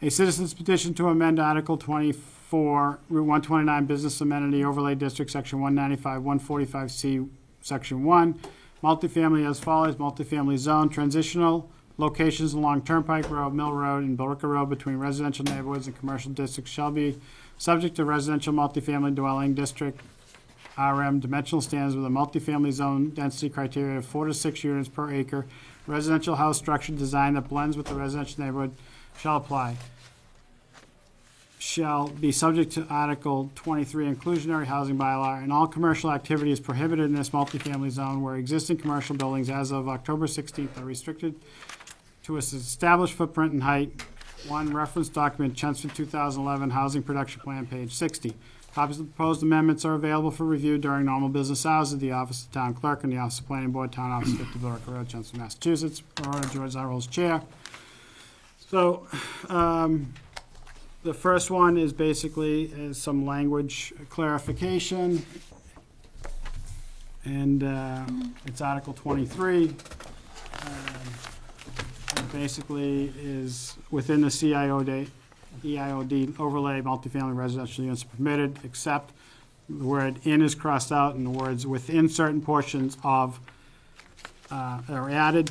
A citizen's petition to amend Article 24, Route 129 Business Amenity Overlay District, Section 195-145C, Section 1. Multifamily as follows: multifamily zone, transitional locations along Turnpike Road, Mill Road, and Billerica Road between residential neighborhoods and commercial districts shall be subject to residential multifamily dwelling district RM dimensional standards with a multifamily zone density criteria of 4 to 6 units per acre. Residential house structure design that blends with the residential neighborhood shall apply. Shall be subject to Article 23 inclusionary housing bylaw, and all commercial activity is prohibited in this multifamily zone where existing commercial buildings as of October 16th are restricted to its established footprint and height. One, reference document, Chelmsford 2011 Housing Production Plan, page 60. Copies of the proposed amendments are available for review during normal business hours at the Office of Town Clerk and the Office of Planning Board, Town Office, 50 Billerica Road, Chelmsford, Massachusetts. George Zarrell's chair. So, The first one is basically some language clarification. And it's Article 23. It basically is within the EIOD overlay, multifamily residential units are permitted, except the word "in" is crossed out and the words "within certain portions of" are added.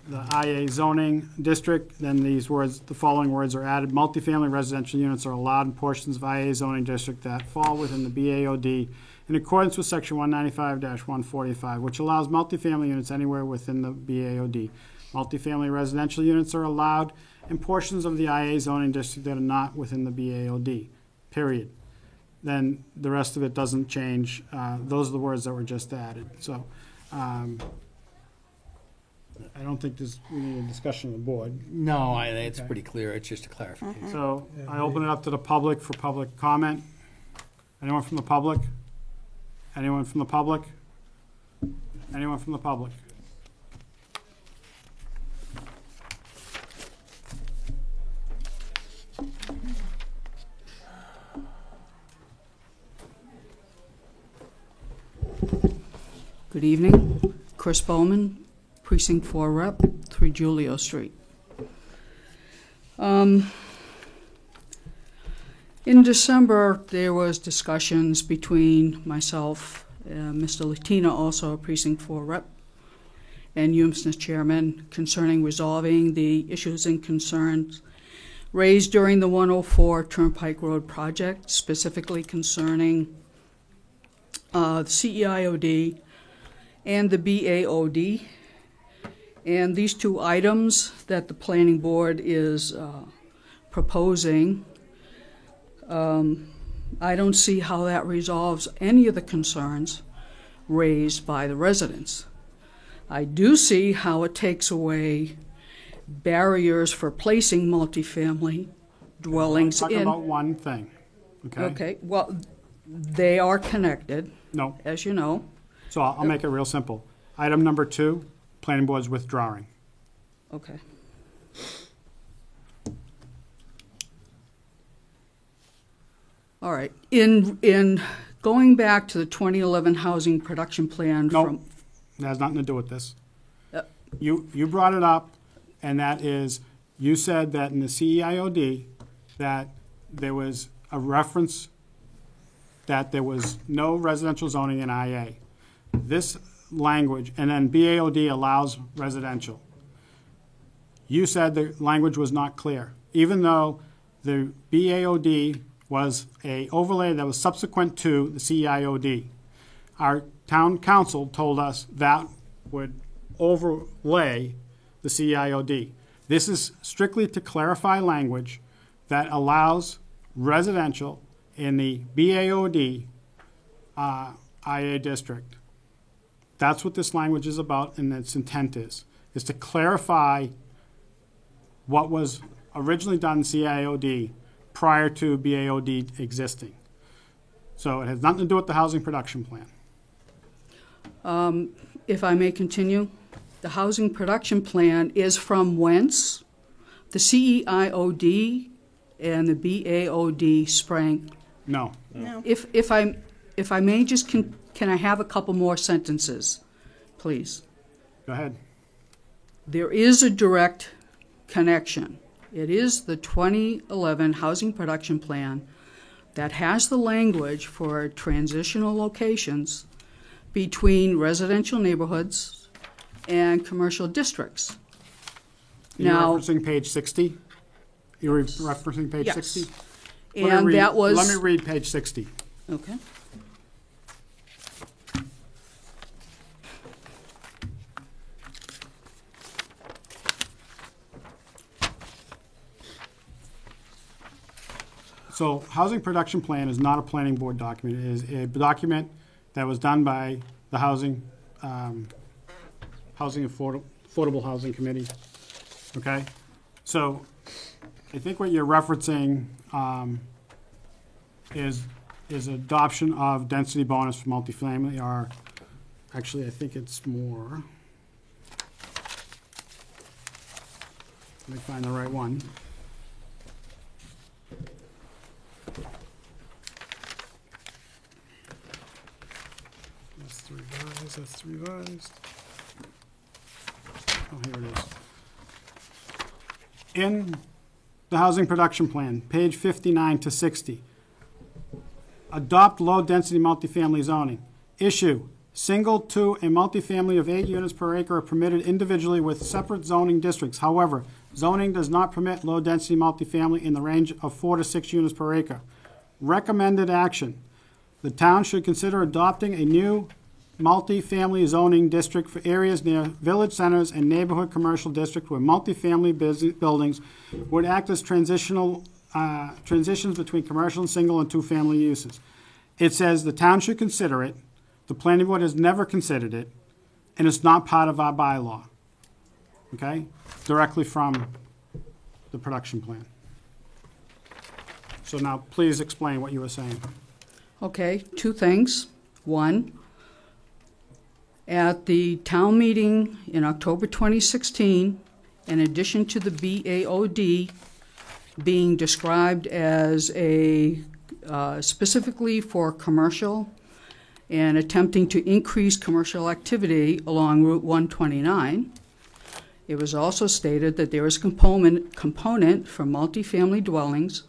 The IA zoning district, then these words, the following words are added. Multifamily residential units are allowed in portions of IA zoning district that fall within the BAOD in accordance with section 195-145, which allows multifamily units anywhere within the BAOD. Multifamily residential units are allowed in portions of the IA zoning district that are not within the BAOD, period. Then the rest of it doesn't change. Those are the words that were just added. So I don't think we need a discussion of the board. No, it's pretty clear. It's just a clarification. So I open it up to the public for public comment. Anyone from the public? Anyone from the public? Anyone from the public? Good evening. Chris Bowman, Precinct 4 Rep, 3 Julio Street. In December, there was discussions between myself, Mr. Latina, also a Precinct 4 Rep, and you, Mr. Chairman, concerning resolving the issues and concerns raised during the 104 Turnpike Road project, specifically concerning the CEIOD and the BAOD. And these two items that the planning board is proposing, I don't see how that resolves any of the concerns raised by the residents. I do see how it takes away barriers for placing multifamily dwellings Talk in. about one thing, okay? Okay, well, they are connected, No. as you know. So I'll make it real simple. Item number 2, planning board's withdrawing. Okay. All right. In going back to the 2011 housing production plan No, from. it has nothing to do with this. Uh, You brought it up, and that is, you said that in the CEIOD, that there was a reference that there was no residential zoning in IA. This language, and then BAOD allows residential. You said the language was not clear, even though the BAOD was a overlay that was subsequent to the CEIOD. Our town council told us that would overlay the CEIOD. This is strictly to clarify language that allows residential in the BAOD IA district. That's what this language is about, and its intent is to clarify what was originally done in CIOD prior to BAOD existing. So it has nothing to do with the housing production plan. If I may continue, the housing production plan is from whence the CEIOD and the BAOD sprang. No. No. If I may just can I have a couple more sentences, please? Go ahead. There is a direct connection. It is the 2011 housing production plan that has the language for transitional locations between residential neighborhoods and commercial districts. You're Now, referencing page 60? You're referencing page Yes. 60? and that was Let me read page 60. okay. So housing production plan is not a planning board document. It is a document that was done by the Affordable Housing Committee. Okay? So I think what you're referencing is adoption of density bonus for multifamily, or actually I think it's more. Let me find the right one. revised, that's revised. Oh, here it is. In the housing production plan, page 59 to 60, adopt low-density multifamily zoning. Issue, single, two, and multifamily of 8 units per acre are permitted individually with separate zoning districts. However, zoning does not permit low-density multifamily in the range of 4 to 6 units per acre. Recommended action. The town should consider adopting a new multifamily zoning district for areas near village centers and neighborhood commercial districts where multifamily buildings would act as transitions between commercial and single and two-family uses. It says the town should consider it. The planning board has never considered it, and it's not part of our bylaw. Okay? Directly from the production plan. So now, please explain what you were saying. Okay, two things. One, at the town meeting in October 2016, in addition to the BAOD being described as a specifically for commercial and attempting to increase commercial activity along Route 129, it was also stated that there is a component for multifamily dwellings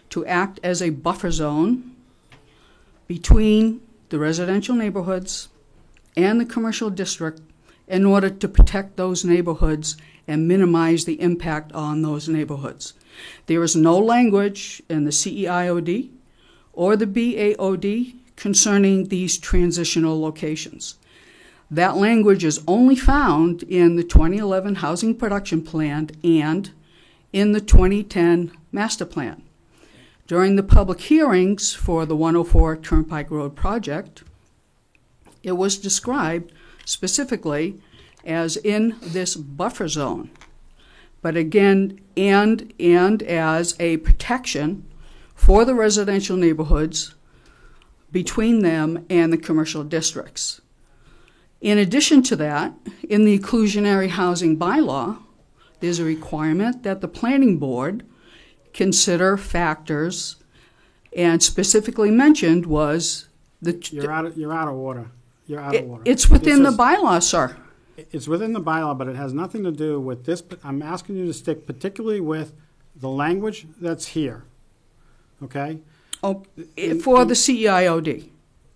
to act as a buffer zone between the residential neighborhoods and the commercial district in order to protect those neighborhoods and minimize the impact on those neighborhoods. There is no language in the CEIOD or the BAOD concerning these transitional locations. That language is only found in the 2011 Housing Production Plan and in the 2010 Master Plan. During the public hearings for the 104 Turnpike Road project, it was described specifically as in this buffer zone, but again, and as a protection for the residential neighborhoods between them and the commercial districts. In addition to that, in the inclusionary housing bylaw, there's a requirement that the planning board consider factors, and specifically mentioned was the... You're out of order. You're out of order. It's within the bylaw, sir. It's within the bylaw, but it has nothing to do with this. But I'm asking you to stick particularly with the language that's here. Okay? Oh, for the CEIOD.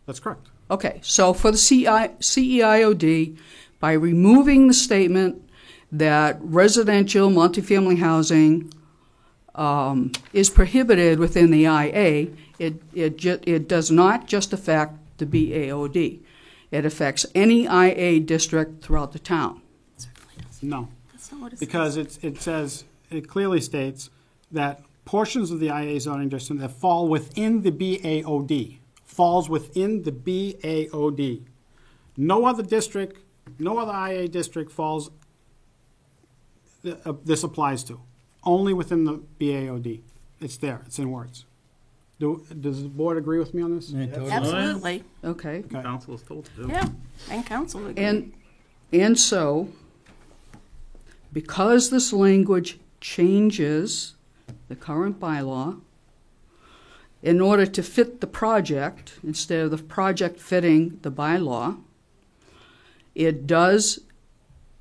That's correct. Okay, so for the CEIOD, by removing the statement that residential multifamily housing is prohibited within the IA, it does not just affect the BAOD. It affects any IA district throughout the town. No, because it clearly states that portions of the IA zoning district that fall within the BAOD, falls within the BAOD. No other district, no other IA district falls, this applies to. Only within the BAOD. It's there, it's in words. Does the board agree with me on this? Absolutely. Okay. Council is told to do. Yeah, and council agreed. And so, because this language changes the current bylaw, in order to fit the project, instead of the project fitting the bylaw, it does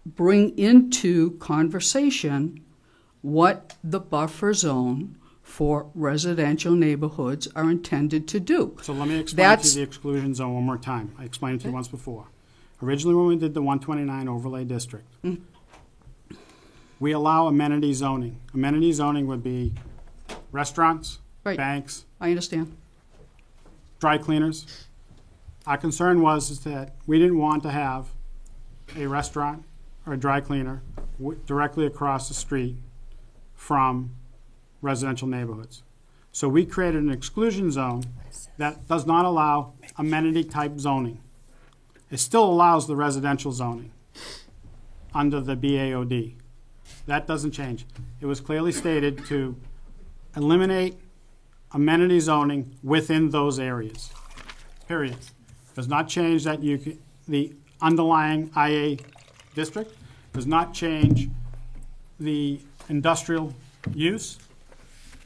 bring into conversation what the buffer zone for residential neighborhoods are intended to do. So let me explain to you the exclusion zone one more time. I explained it to you once before. Originally when we did the 129 overlay district, we allow amenity zoning. Amenity zoning would be restaurants, banks. I understand. Dry cleaners. Our concern was that we didn't want to have a restaurant or a dry cleaner directly across the street from residential neighborhoods. So we created an exclusion zone that does not allow amenity-type zoning. It still allows the residential zoning under the BAOD. That doesn't change. It was clearly stated to eliminate amenity zoning within those areas, period. Does not change that the underlying IA district, does not change the industrial use.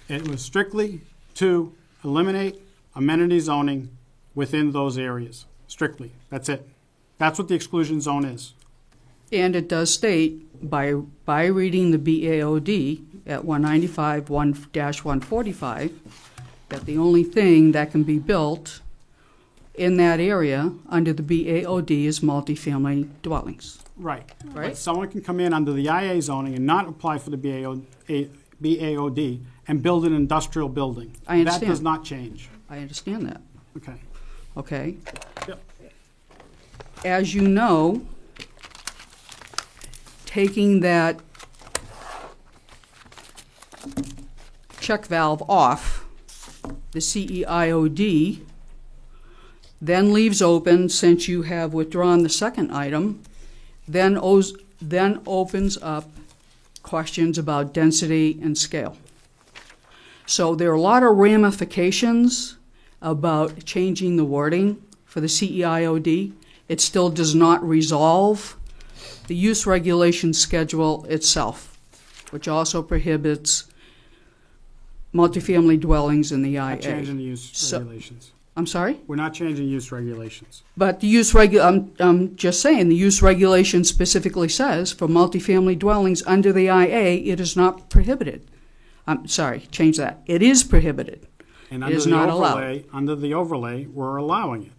It was strictly to eliminate amenity zoning within those areas. Strictly. That's it. That's what the exclusion zone is. And it does state, by reading the BAOD at 195-1-145, that the only thing that can be built in that area under the BAOD is multifamily dwellings. Right. Right. But someone can come in under the IA zoning and not apply for the BAOD and build an industrial building. I understand. That does not change. I understand that. Okay. Okay? Yep. As you know, taking that check valve off, the CEIOD, then leaves open, since you have withdrawn the second item, then opens up questions about density and scale. So there are a lot of ramifications about changing the wording for the CEIOD. It still does not resolve the use regulation schedule itself, which also prohibits multifamily dwellings in the IA. Not changing the use regulations. I'm sorry? We're not changing use regulations. But the use I'm just saying, the use regulation specifically says for multifamily dwellings under the IA, it is not prohibited. I'm sorry, change that. It is prohibited. And It is not allowed. under the overlay, we're allowing it.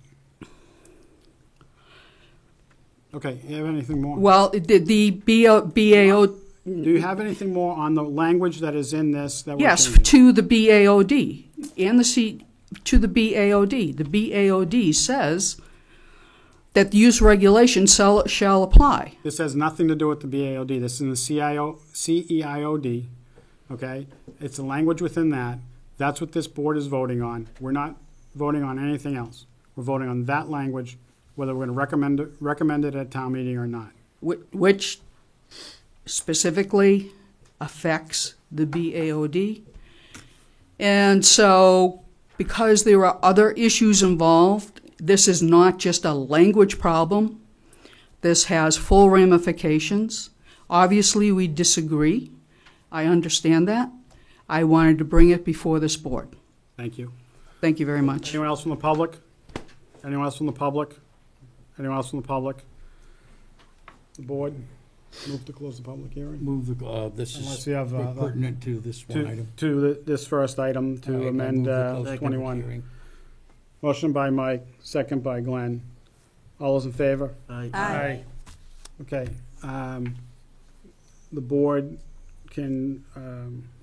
Okay, you have anything more? Well, the BAO. Do you have anything more on the language that is in this that we're Yes, changing? to the BAOD and to the BAOD. The BAOD says that the use regulation shall apply. This has nothing to do with the BAOD. This is in the CEIOD, okay? It's the language within that. That's what this board is voting on. We're not voting on anything else. We're voting on that language, whether we're going to recommend it at town meeting or not. Which specifically affects the BAOD. And so, because there are other issues involved, this is not just a language problem. This has full ramifications. Obviously, we disagree. I understand that. I wanted to bring it before this board. Thank you. Thank you very much. Anyone else from the public? Anyone else from the public? Anyone else from the public? The board, move to close the public hearing? Move the, this Unless is you have, pertinent to this one item. This first item All to right, I'll amend move to close the public 21. hearing. Motion by Mike, second by Glenn. All those in favor? Aye. Okay. The board can,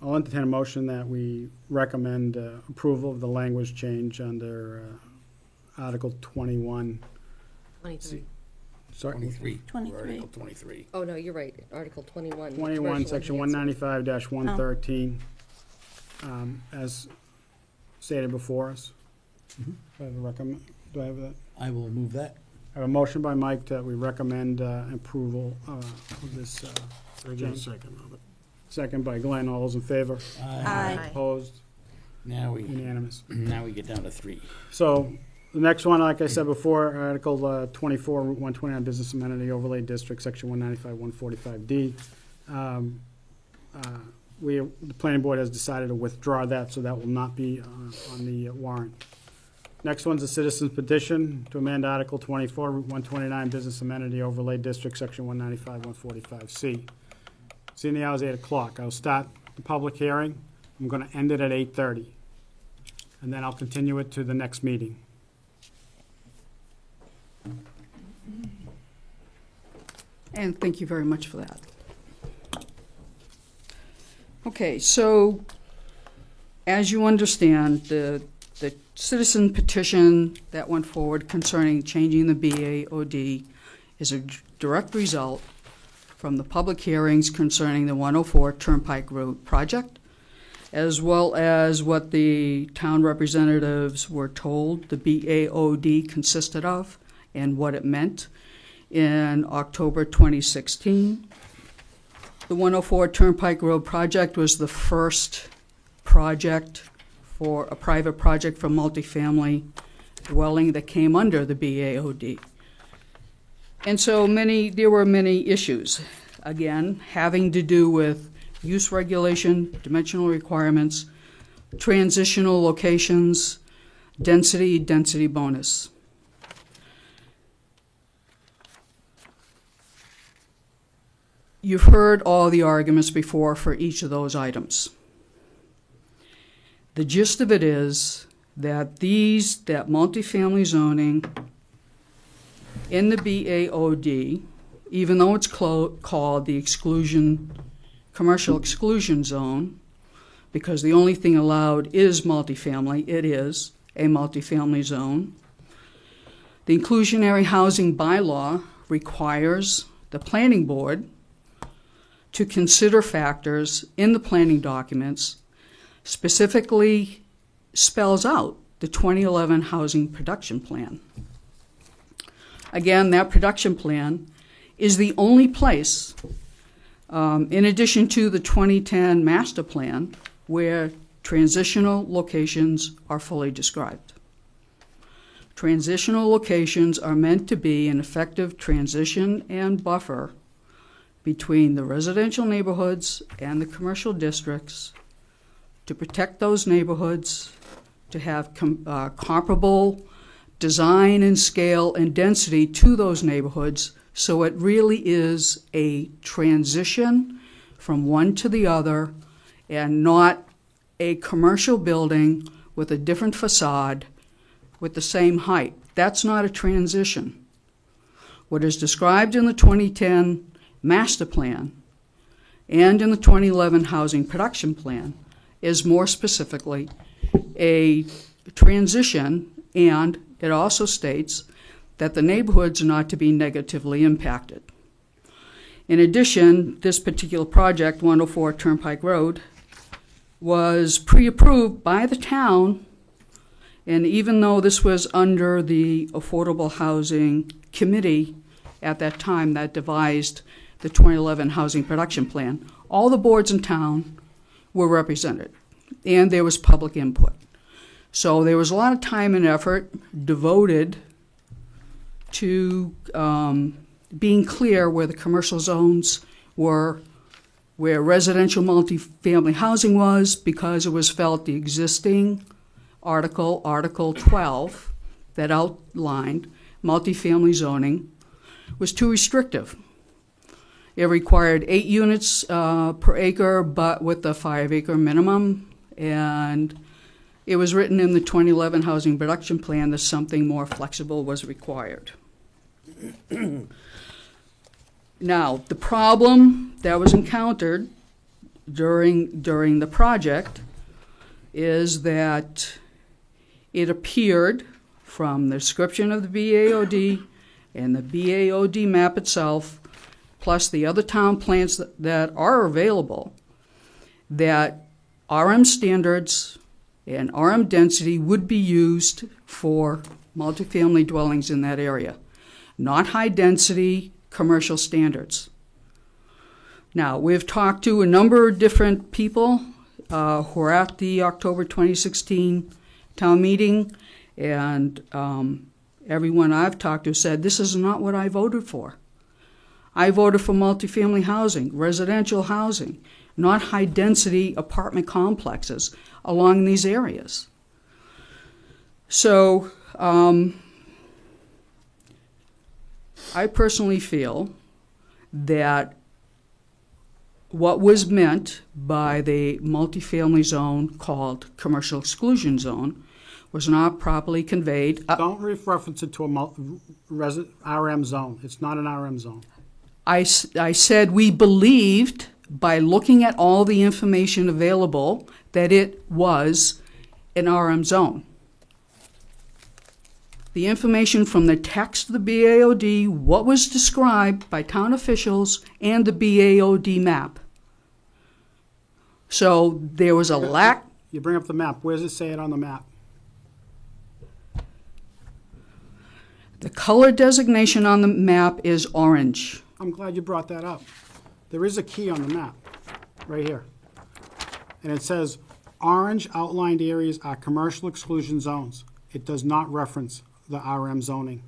I'll entertain a motion that we recommend approval of the language change under Article 21. 23. Sorry? 23. 23. Article 23. Oh, no, you're right. Article 21. 21, commercial Section enhancement. 195-113, as stated before us. Do I have do I have that? I will move that. I have a motion by Mike that we recommend approval of this change. Second of it. Second by Glenn. All those in favor? Aye. Opposed? Now we get down to 3. So the next one, like I said before, Article 24, Route 129 Business Amenity Overlay District, Section 195-145D. The planning board has decided to withdraw that, so that will not be on the warrant. Next one's a citizen's petition to amend Article 24, Route 129 Business Amenity Overlay District, Section 195-145C. Seeing the hour is 8 o'clock, I'll start the public hearing. I'm going to end it at 8:30, and then I'll continue it to the next meeting. And thank you very much for that. Okay, so as you understand, the citizen petition that went forward concerning changing the BAOD is a direct result from the public hearings concerning the 104 Turnpike Road project, as well as what the town representatives were told the BAOD consisted of and what it meant in October 2016. The 104 Turnpike Road project was the first project for a private project for multifamily dwelling that came under the BAOD. And so there were many issues, again, having to do with use regulation, dimensional requirements, transitional locations, density bonus. you've heard all the arguments before for each of those items. The gist of it is that that multifamily zoning in the BAOD, even though it's called the commercial exclusion zone, because the only thing allowed is multifamily, it is a multifamily zone. The inclusionary housing bylaw requires the planning board to consider factors in the planning documents, specifically spells out the 2011 Housing Production Plan. Again, that production plan is the only place, in addition to the 2010 master plan, where transitional locations are fully described. Transitional locations are meant to be an effective transition and buffer between the residential neighborhoods and the commercial districts to protect those neighborhoods, to have comparable design and scale and density to those neighborhoods, so it really is a transition from one to the other and not a commercial building with a different facade with the same height. That's not a transition. What is described in the 2010 master plan and in the 2011 housing production plan is more specifically a transition, and it also states that the neighborhoods are not to be negatively impacted. In addition, this particular project, 104 Turnpike Road, was pre-approved by the town, and even though this was under the Affordable Housing Committee at that time that devised the 2011 Housing Production Plan, all the boards in town were represented, and there was public input. So there was a lot of time and effort devoted to being clear where the commercial zones were, where residential multifamily housing was, because it was felt the existing Article 12, that outlined multifamily zoning, was too restrictive. It required 8 units per acre, but with a 5-acre minimum, and it was written in the 2011 Housing Production Plan that something more flexible was required. Now, the problem that was encountered during the project is that it appeared from the description of the BAOD and the BAOD map itself, plus the other town plans that are available, that RM standards and RM density would be used for multifamily dwellings in that area, not high-density commercial standards. Now, we've talked to a number of different people who are at the October 2016 town meeting, and everyone I've talked to said, this is not what I voted for. I voted for multifamily housing, residential housing, not high-density apartment complexes along these areas. So I personally feel that what was meant by the multifamily zone called commercial exclusion zone was not properly conveyed. Don't reference it to a RM zone. It's not an RM zone. I said we believed, by looking at all the information available, that it was an RM zone. The information from the text of the BAOD, what was described by town officials, and the BAOD map. So there was a lack. You bring up the map. Where does it say it on the map? The color designation on the map is orange. I'm glad you brought that up. There is a key on the map, right here. And it says, orange outlined areas are commercial exclusion zones. It does not reference the RM zoning.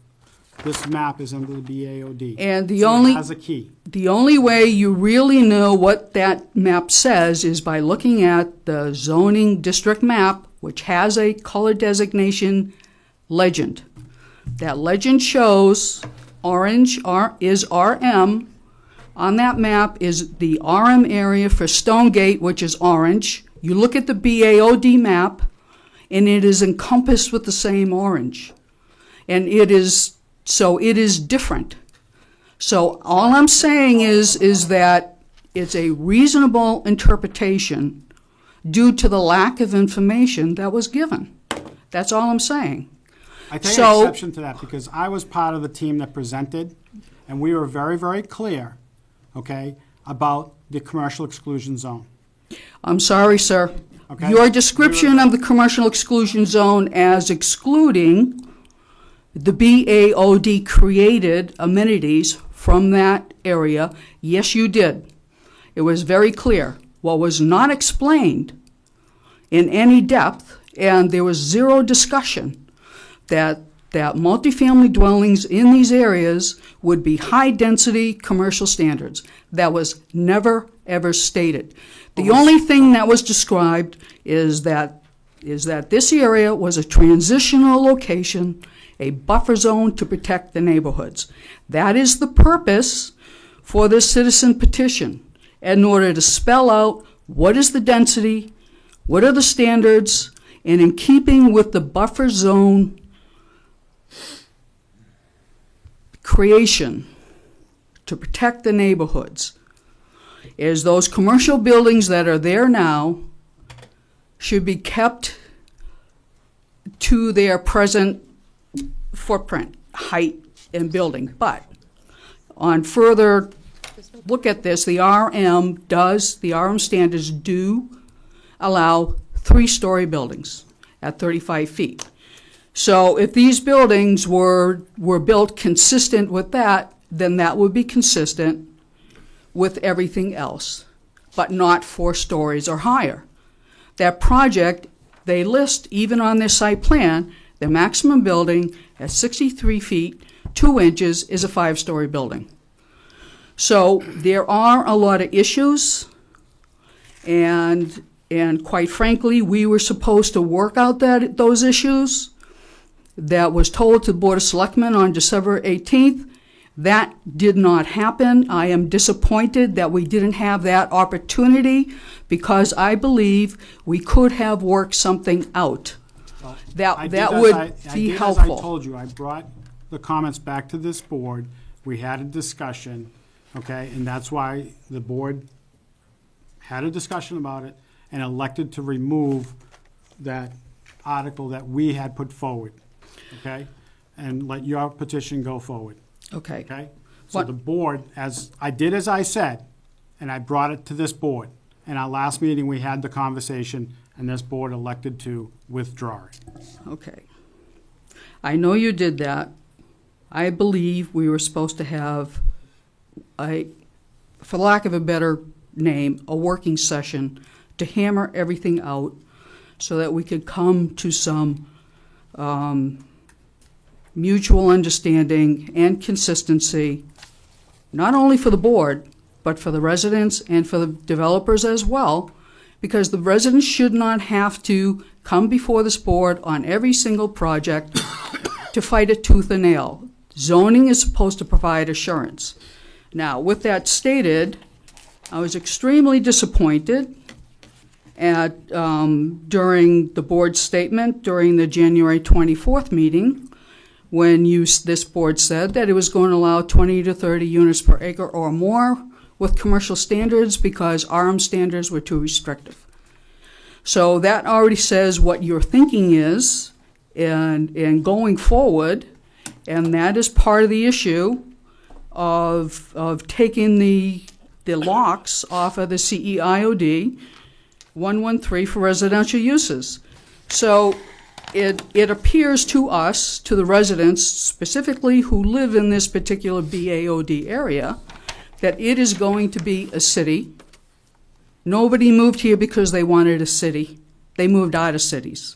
This map is under the BAOD. And it has a key. The only way you really know what that map says is by looking at the zoning district map, which has a color designation legend. That legend shows orange is RM, On that map is the RM area for Stonegate, which is orange. You look at the BAOD map, and it is encompassed with the same orange. And it is different. So all I'm saying is that it's a reasonable interpretation due to the lack of information that was given. That's all I'm saying. I take So- exception to that because I was part of the team that presented, and we were very, very clear, okay, about the commercial exclusion zone. I'm sorry, sir. Okay. Your description of the commercial exclusion zone as excluding the BAOD created amenities from that area, yes, you did. It was very clear. What was not explained in any depth, and there was zero discussion, that multifamily dwellings in these areas would be high-density commercial standards. That was never, ever stated. The only thing that was described is that this area was a transitional location, a buffer zone to protect the neighborhoods. That is the purpose for this citizen petition, in order to spell out what is the density, what are the standards, and in keeping with the buffer zone creation to protect the neighborhoods, is those commercial buildings that are there now should be kept to their present footprint, height, and building. But on further look at this, the RM standards do allow 3-story buildings at 35 feet. So if these buildings were built consistent with that, then that would be consistent with everything else, but not 4 stories or higher. That project, they list, even on their site plan, the maximum building at 63 feet, 2 inches is a 5-story building. So there are a lot of issues, and quite frankly, we were supposed to work out those issues. That was told to the Board of Selectmen on December 18th. That did not happen. I am disappointed that we didn't have that opportunity, because I believe we could have worked something out. That would be helpful. As I told you, I brought the comments back to this board. We had a discussion, okay, and that's why the board had a discussion about it and elected to remove that article that we had put forward, okay, and let your petition go forward. Okay. Okay? So the board, as I said, and I brought it to this board. In our last meeting, we had the conversation, and this board elected to withdraw it. Okay. I know you did that. I believe we were supposed to have, for lack of a better name, a working session to hammer everything out so that we could come to some mutual understanding and consistency, not only for the board, but for the residents and for the developers as well, because the residents should not have to come before this board on every single project to fight it tooth and nail. Zoning is supposed to provide assurance. Now, with that stated, I was extremely disappointed during the board's statement during the January 24th meeting, when this board said that it was going to allow 20 to 30 units per acre or more with commercial standards because RM standards were too restrictive. So that already says what your thinking is and going forward, and that is part of the issue of taking the locks off of the CEIOD 113 for residential uses. So it appears to us, to the residents specifically who live in this particular BAOD area, that it is going to be a city. Nobody moved here because they wanted a city. They moved out of cities.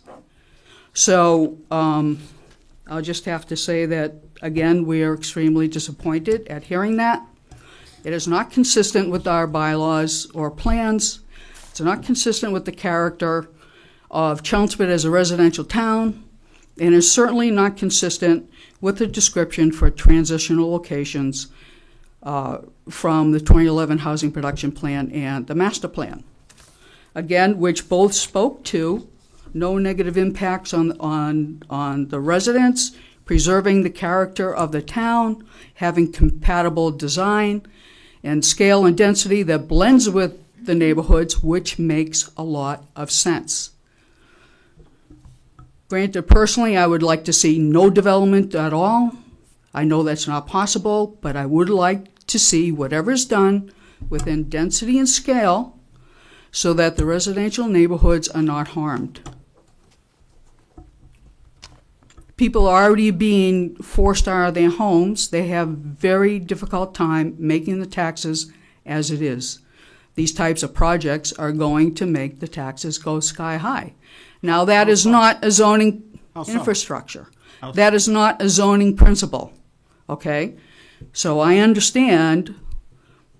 So I'll just have to say that, again, we are extremely disappointed at hearing that. It is not consistent with our bylaws or plans. It's not consistent with the character of Chelmsford as a residential town, and is certainly not consistent with the description for transitional locations from the 2011 Housing Production Plan and the Master Plan. Again, which both spoke to no negative impacts on the residents, preserving the character of the town, having compatible design and scale and density that blends with the neighborhoods, which makes a lot of sense. Granted, personally, I would like to see no development at all. I know that's not possible, but I would like to see whatever's done within density and scale so that the residential neighborhoods are not harmed. People are already being forced out of their homes. They have very difficult time making the taxes as it is. These types of projects are going to make the taxes go sky high. Now, that is not a zoning infrastructure. That is not a zoning principle, okay? So I understand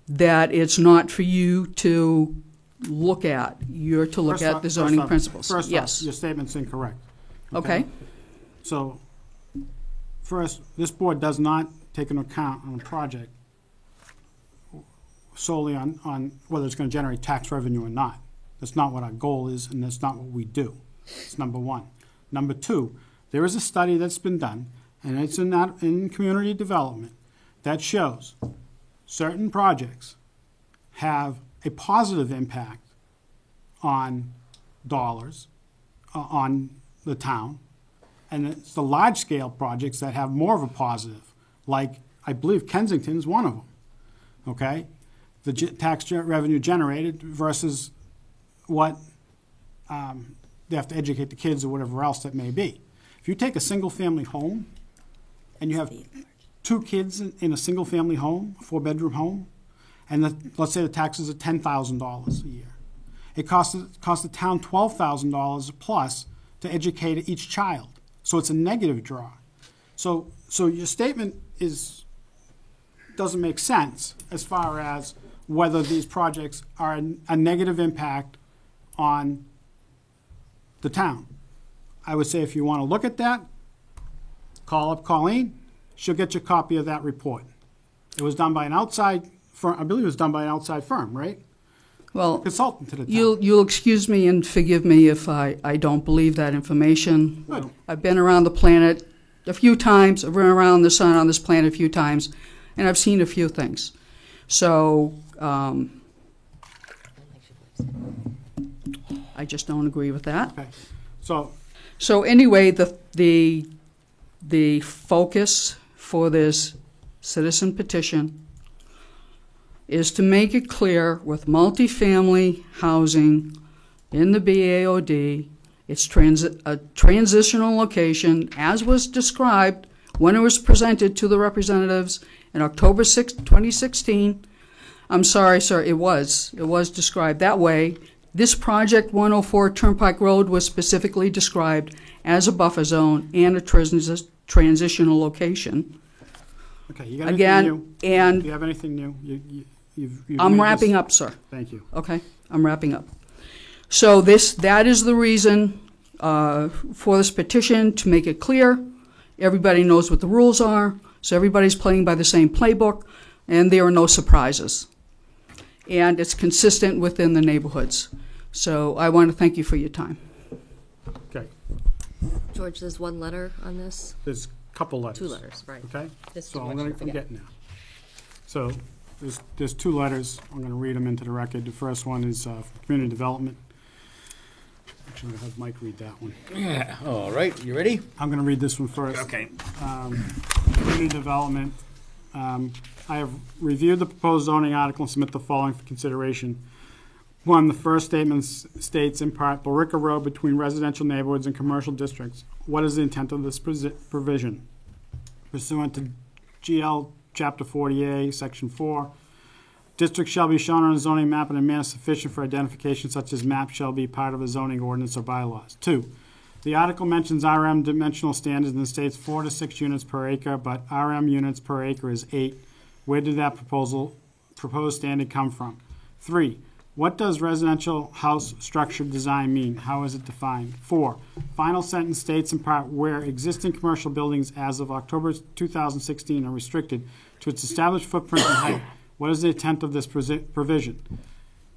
that it's not for you to look at. You're to look at the zoning principles. First yes. off, your statement's incorrect. Okay. So, first, this board does not take into account on a project solely on whether it's going to generate tax revenue or not. That's not what our goal is, and that's not what we do. That's number one. Number two, there is a study that's been done, and it's in community development, that shows certain projects have a positive impact on dollars on the town, and it's the large-scale projects that have more of a positive, like I believe Kensington is one of them, okay? The tax revenue generated versus what they have to educate the kids or whatever else that may be. If you take a single-family home and you have 2 kids in a single-family home, a 4-bedroom home, and let's say the taxes are $10,000 a year, it costs the town $12,000 plus to educate each child. So it's a negative draw. So your statement doesn't make sense as far as whether these projects are a negative impact on the town. I would say if you want to look at that, call up Colleen. She'll get you a copy of that report. It was done by an outside firm. I believe it was done by an outside firm, right? Well, consultant to the town. You'll excuse me and forgive me if I don't believe that information. Good. I've been around the planet a few times. I've run around the sun on this planet a few times, and I've seen a few things. So I just don't agree with that. Okay. So anyway, the focus for this citizen petition is to make it clear with multifamily housing in the BAOD, it's a transitional location as was described when it was presented to the representatives in October 6, 2016. I'm sorry, sir, it was described that way. This project, 104 Turnpike Road, was specifically described as a buffer zone and a transitional location. Okay, you got anything new? And do you have anything new? You've I'm wrapping up, sir. Thank you. Okay, I'm wrapping up. So that is the reason for this petition, to make it clear. Everybody knows what the rules are, so everybody's playing by the same playbook, and there are no surprises. And it's consistent within the neighborhoods. So I want to thank you for your time. Okay. George, there's one letter on this? There's a couple letters. 2 letters, right. Okay? This So too I'm much going to to forget. forget now. So there's 2 letters. I'm going to read them into the record. The first one is community development. Actually, I'm going to have Mike read that one. Yeah, all right, you ready? I'm going to read this one first. Okay. Community development. I have reviewed the proposed zoning article and submit the following for consideration. 1, the first statement states in part, Billerica Road between residential neighborhoods and commercial districts. What is the intent of this provision? Pursuant to GL Chapter 40A, Section 4, districts shall be shown on a zoning map in a manner sufficient for identification, such as maps shall be part of a zoning ordinance or bylaws. 2, the article mentions RM dimensional standards and states 4 to 6 units per acre, but RM units per acre is 8. Where did that proposed standard come from? 3, what does residential house structure design mean? How is it defined? 4, final sentence states in part where existing commercial buildings as of October 2016 are restricted to its established footprint and height. What is the intent of this provision?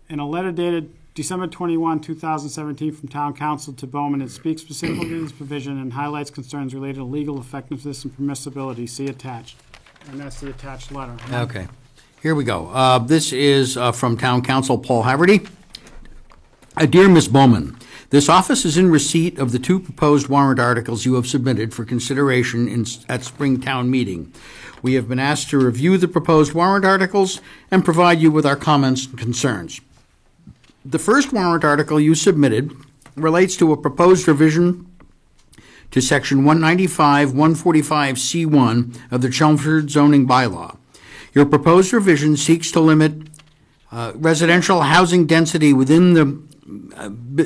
In a letter dated December 21, 2017 from Town Council to Bowman, it speaks specifically to this provision and highlights concerns related to legal effectiveness and permissibility. See attached. And that's the attached letter. Okay, here we go. This is from Town Council Paul Haverty. Dear Ms. Bowman, this office is in receipt of the 2 proposed warrant articles you have submitted for consideration at Spring Town Meeting. We have been asked to review the proposed warrant articles and provide you with our comments and concerns. The first warrant article you submitted relates to a proposed revision to Section 195, 145C1 of the Chelmsford zoning bylaw. Your proposed revision seeks to limit residential housing density within the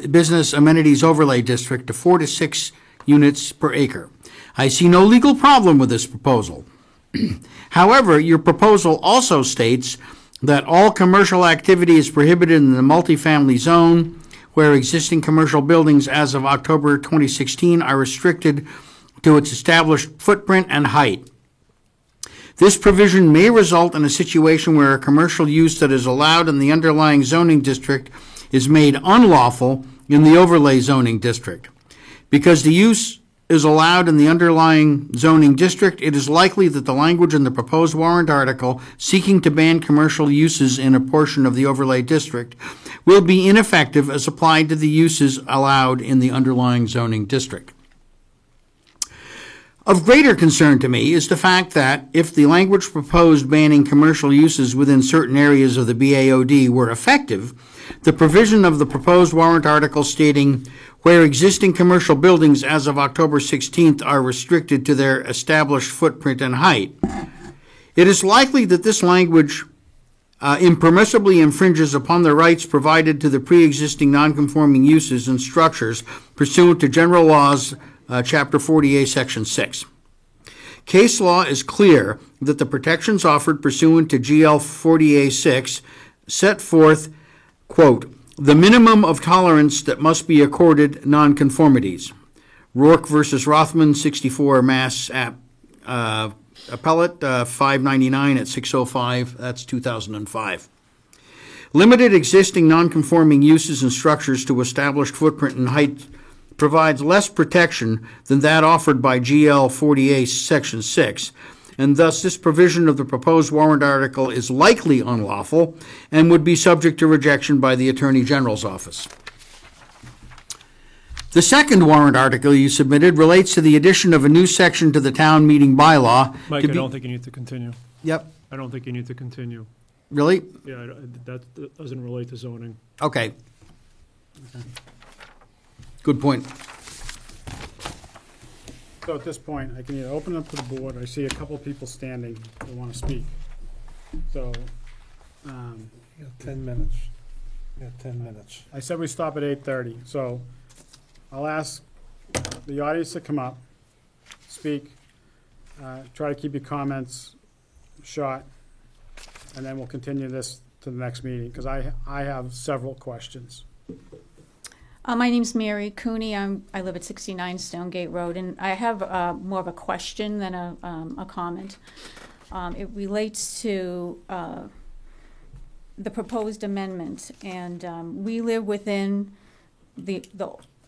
business amenities overlay district to 4 to 6 units per acre. I see no legal problem with this proposal. However, your proposal also states that all commercial activity is prohibited in the multifamily zone, where existing commercial buildings as of October 2016 are restricted to its established footprint and height. This provision may result in a situation where a commercial use that is allowed in the underlying zoning district is made unlawful in the overlay zoning district. Because the use is allowed in the underlying zoning district, it is likely that the language in the proposed warrant article seeking to ban commercial uses in a portion of the overlay district will be ineffective as applied to the uses allowed in the underlying zoning district. Of greater concern to me is the fact that if the language proposed banning commercial uses within certain areas of the BAOD were effective, the provision of the proposed warrant article stating where existing commercial buildings as of October 16th are restricted to their established footprint and height, it is likely that this language impermissibly infringes upon the rights provided to the pre-existing nonconforming uses and structures pursuant to General Laws, Chapter 48, Section 6. Case law is clear that the protections offered pursuant to GL 48-6 set forth, quote, the minimum of tolerance that must be accorded nonconformities. Rourke versus Rothman, 64 Mass. Appellate 599 at 605. That's 2005. Limited existing nonconforming uses and structures to established footprint and height provides less protection than that offered by GL 48 Section 6, and thus this provision of the proposed warrant article is likely unlawful and would be subject to rejection by the Attorney General's office. The second warrant article you submitted relates to the addition of a new section to the town meeting bylaw. Mike, I don't think you need to continue. Yep. I don't think you need to continue. Really? Yeah, that doesn't relate to zoning. Okay. Good point. So at this point, I can either open it up to the board, I see a couple of people standing that want to speak. So, You got 10 minutes. You got 10 minutes. I said we stop at 8:30, so I'll ask the audience to come up, speak, try to keep your comments short, and then we'll continue this to the next meeting, because I have several questions. My name's Mary Cooney. I live at 69 Stonegate Road, and I have more of a question than a comment. It relates to the proposed amendment, and we live within the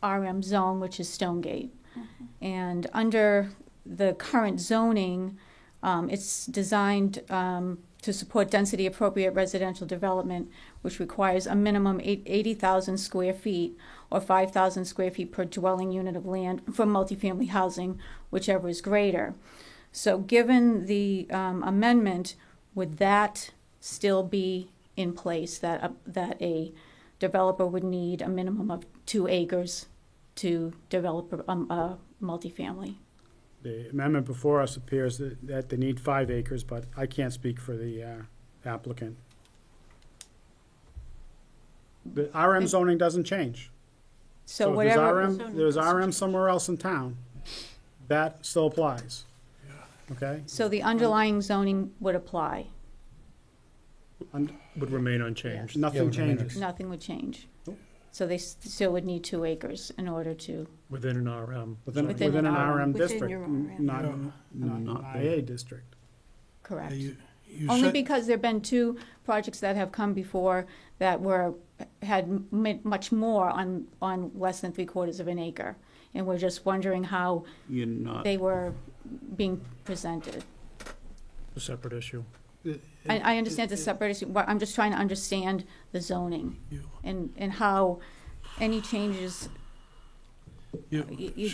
RM zone, which is Stonegate. Mm-hmm. And under the current zoning, it's designed to support density-appropriate residential development, which requires a minimum 80,000 square feet or 5,000 square feet per dwelling unit of land for multifamily housing, whichever is greater. So given the amendment, would that still be in place, that a developer would need a minimum of 2 acres to develop a multifamily? The amendment before us appears that they need 5 acres, but I can't speak for the applicant. The RM zoning doesn't change. So if whatever. there's RM somewhere else in town, that still applies. Okay? So the underlying zoning would apply? Would remain unchanged. Nothing changes. Nothing would change. So they still would need 2 acres in order to. Within an RM. Within an RM district, not an IA district. Correct. You Only said- because there've been two projects that have come before that had much more on less than 3/4 of an acre. And we're just wondering how You're not. they were being presented. A separate issue. I understand it's a separate issue, but I'm just trying to understand the zoning and how any changes,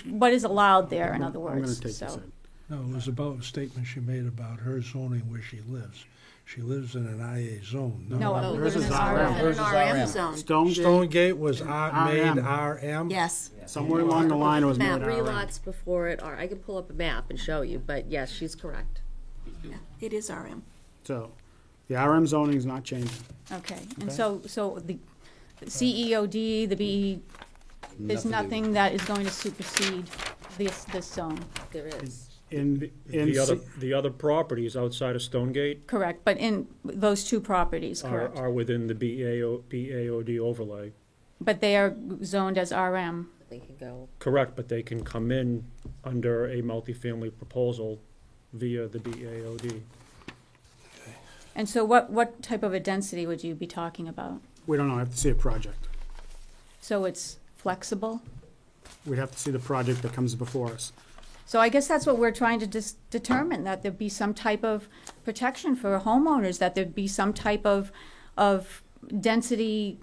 what is allowed there, in other I'm gonna words, take this so. in. No, it was about a statement she made about her zoning where she lives. She lives in an IA zone. No, I hers live in is an RM. RM. Hers is RM. zone. Stonegate was made RM. RM? Yes. Somewhere along the line it was made Three RM. lots before it are, I could pull up a map and show you, but yes, she's correct. Yeah, it is RM. So, the RM zoning is not changing. Okay, and Okay. so the CEOD, the BE, there's nothing that is going to supersede this zone? There is. In The other properties outside of Stonegate Correct, but in those two properties, correct? are within the BAOD overlay. But they are zoned as RM. They can go. Correct, but they can come in under a multifamily proposal via the BAOD. And so what type of a density would you be talking about? We don't know, I have to see a project. So it's flexible? We'd have to see the project that comes before us. So I guess that's what we're trying to determine, that there be some type of protection for homeowners, that there be some type of density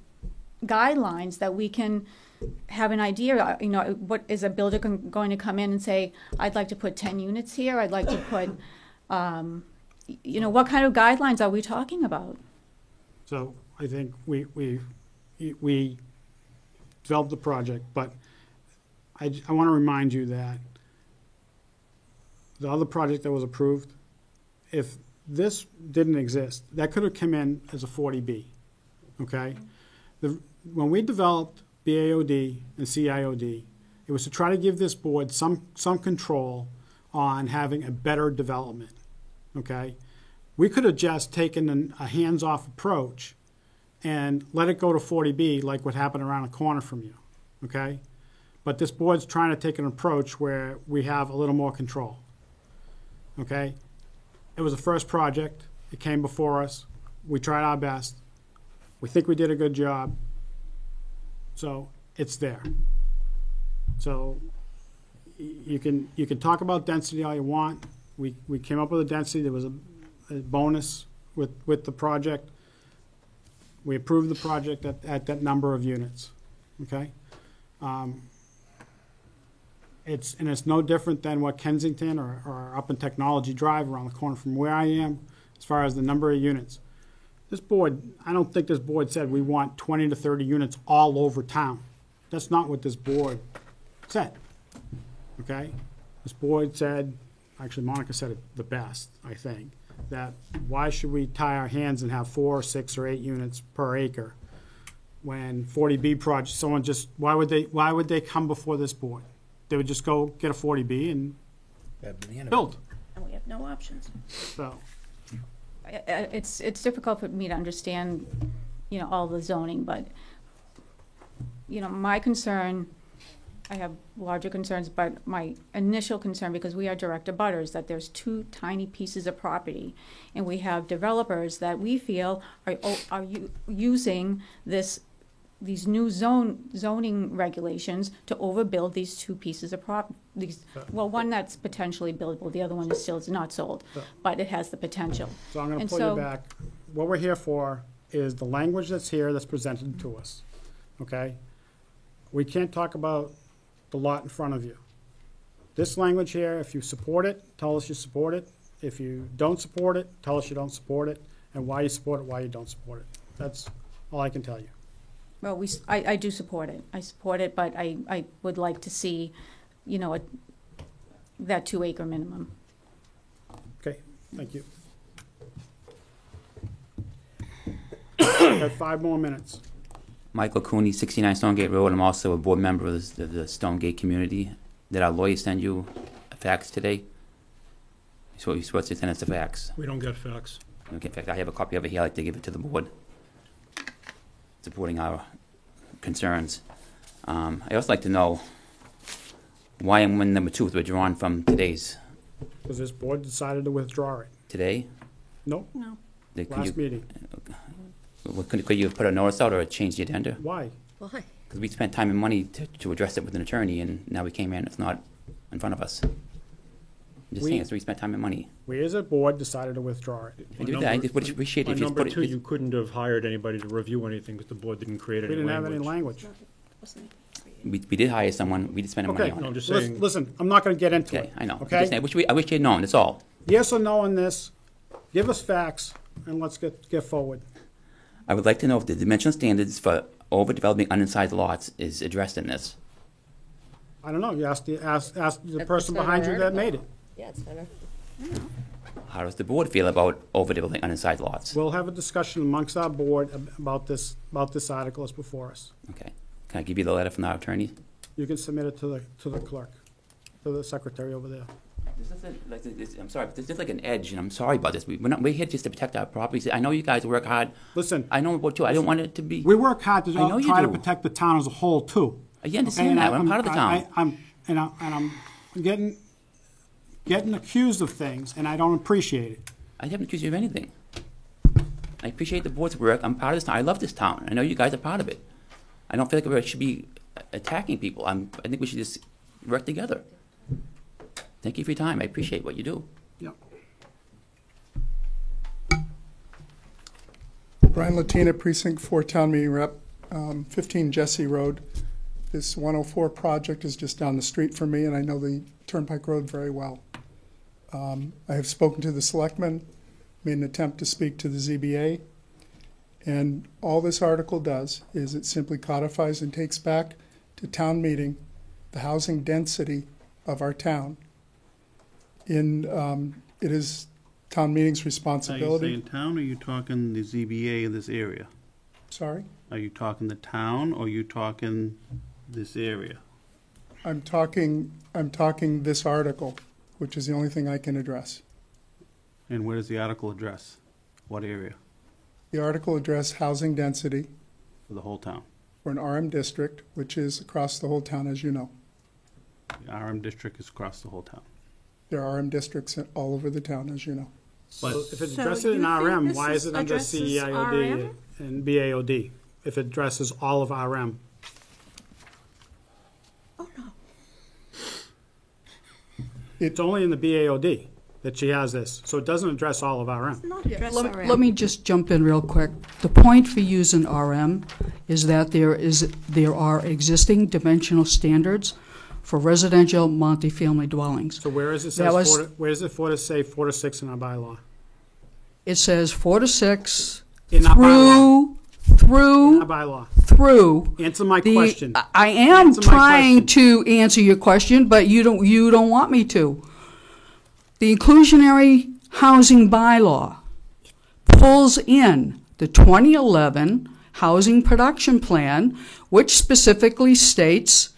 guidelines that we can have an idea, you know, what is a builder going to come in and say, I'd like to put 10 units here, I'd like to put, you know, what kind of guidelines are we talking about? So I think we developed the project, but I want to remind you that the other project that was approved, if this didn't exist, that could have come in as a 40B, okay? When we developed BAOD and CIOD, it was to try to give this board some control on having a better development, okay? We could have just taken a hands-off approach and let it go to 40B like what happened around the corner from you, okay? But this board's trying to take an approach where we have a little more control, okay? It was the first project. It came before us. We tried our best. We think we did a good job. So it's there. So you can talk about density all you want. We came up with a density. There was a bonus with the project. We approved the project at that number of units, okay? It's no different than what Kensington or up in Technology Drive around the corner from where I am, as far as the number of units. This board, I don't think this board said we want 20 to 30 units all over town. That's not what this board said, okay? This board said, actually Monica said it the best, I think, that why should we tie our hands and have 4 or 6 or 8 units per acre when 40B projects, someone just, why would they come before this board? They would just go get a 40B and build. And we have no options. So, It's difficult for me to understand, you know, all the zoning, but, you know, my concern, I have larger concerns, but my initial concern, because we are direct abutters, that there's 2 tiny pieces of property, and we have developers that we feel are using these new zoning regulations to overbuild these 2 pieces of property. Well, one that's potentially buildable, the other one is still not sold, but it has the potential. So I'm going to pull you back. What we're here for is the language that's here that's presented to us, okay? We can't talk about the lot in front of you. This language here, if you support it, tell us you support it. If you don't support it, tell us you don't support it, and why you support it, why you don't support it. That's all I can tell you. Well, I do support it. I support it, but I would like to see, you know, that 2-acre minimum. Okay, thank you. You have 5 more minutes. Michael Cooney, 69 Stonegate Road. I'm also a board member of the Stonegate community. Did our lawyer send you a fax today? You're supposed to send us a fax. We don't get fax. Okay, in fact, I have a copy of it here. I'd like to give it to the board, supporting our concerns. I also like to know why and when number 2 was withdrawn from today's. Because this board decided to withdraw it. Today? Nope, No. Could last you, meeting. could you have put a notice out or change the agenda? Why? Why? Because we spent time and money to address it with an attorney, and now we came in, it's not in front of us. I'm just saying, we spent time and money. We as a board decided to withdraw it. If you do that, I just would appreciate it On if you number put two, it. you couldn't have hired anybody to review anything because the board didn't create We any didn't have language. any language. We did hire someone, we did spend money on No, it. I'm just Listen, saying, listen, I'm not gonna get into Okay, it. I know. Okay? Just saying, I wish you had known, that's all. Yes or no on this, give us facts, and let's get forward. I would like to know if the dimensional standards for overdeveloping undersized lots is addressed in this. I don't know, you ask the That's person not behind our you that article. made it. Yeah, it's not How does the board feel about overdeveloping undersized lots? We'll have a discussion amongst our board about this article that's before us. Okay. Can I give you the letter from our attorney? You can submit it to the clerk, to the secretary over there. I'm sorry, but there's just like an edge, and I'm sorry about this. We're here just to protect our properties. I know you guys work hard. Listen. I know about you. I don't want it to be. We work hard to I know you try to do. protect the town as a whole, too. I understand that. I'm part of the town. I'm getting accused of things, and I don't appreciate it. I haven't accused you of anything. I appreciate the board's work. I'm part of this town. I love this town. I know you guys are part of it. I don't feel like we should be attacking people. I think we should just work together. Thank you for your time. I appreciate what you do. Yep. Brian Latina, Precinct 4 Town Meeting Rep, 15 Jesse Road. This 104 project is just down the street from me, and I know the Turnpike Road very well. I have spoken to the selectmen, made an attempt to speak to the ZBA, and all this article does is it simply codifies and takes back to town meeting the housing density of our town. It is town meeting's Are you responsibility. saying town, or are you talking the ZBA in this area? Sorry? Are you talking the town, or are you talking this area? I'm talking this article, which is the only thing I can address. And where does the article address? What area? The article addressed housing density For the whole town? for an RM district, which is across the whole town, as you know. The RM district is across the whole town. There are RM districts all over the town, as you know. But if it's So addressed you in think RM, this why is it under addresses CEIOD RM? and BAOD? If it addresses all of RM? Oh, no. It's only in the BAOD that she has this, so it doesn't address all of RM. Not address RM. Let me just jump in real quick. The point for using RM is that there are existing dimensional standards for residential multifamily dwellings. So where is it That was- where is it for to say 4 to 6 in our bylaw? It says 4 to 6 In our bylaw. In through our bylaw. through. Answer my question. I am Answer my trying question. to answer your question, but you don't want me to. The inclusionary housing bylaw pulls in the 2011 housing production plan, which specifically states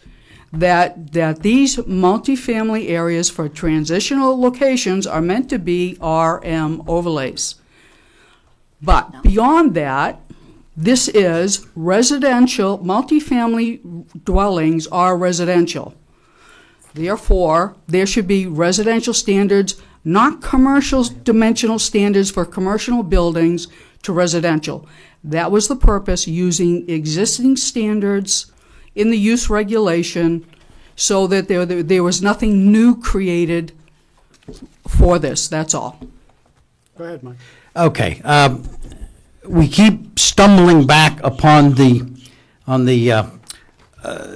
that these multifamily areas for transitional locations are meant to be RM overlays. But beyond that, this is residential, multifamily dwellings are residential. Therefore, there should be residential standards, not commercial dimensional standards for commercial buildings to residential. That was the purpose, using existing standards in the use regulation so that there was nothing new created for this, that's all. Go ahead, Mike. Okay, we keep stumbling back upon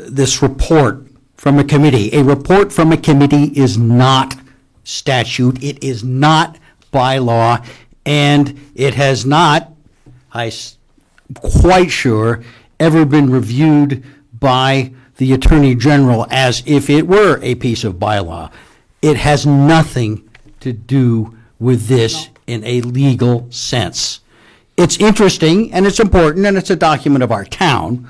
this report from a committee. A report from a committee is not statute, it is not bylaw, and it has not, I'm quite sure, ever been reviewed by the Attorney General as if it were a piece of bylaw. It has nothing to do with this in a legal sense. It's interesting, and it's important, and it's a document of our town,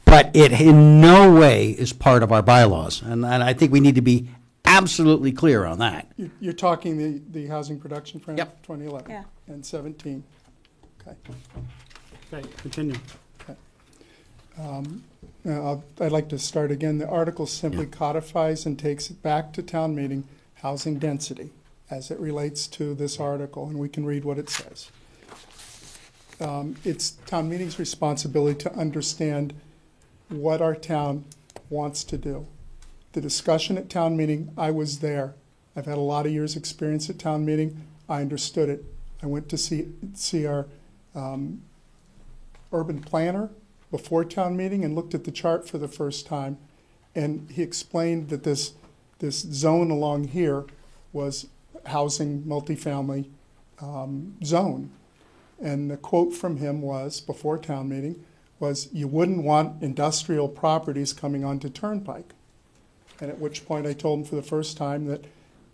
but it in no way is part of our bylaws. And I think we need to be absolutely clear on that. You're talking the housing production plan? Yep. 2011 Yeah. and 17. Okay. Okay, continue. I'd like to start again. The article simply codifies and takes it back to town meeting housing density. as it relates to this article, and we can read what it says. It's town meeting's responsibility to understand what our town wants to do. The discussion at town meeting, I was there. I've had a lot of years' experience at town meeting. I understood it. I went to see our urban planner before town meeting and looked at the chart for the first time. And he explained that this zone along here was housing multifamily zone. And the quote from him was, before town meeting, was, you wouldn't want industrial properties coming onto Turnpike. And at which point I told him for the first time that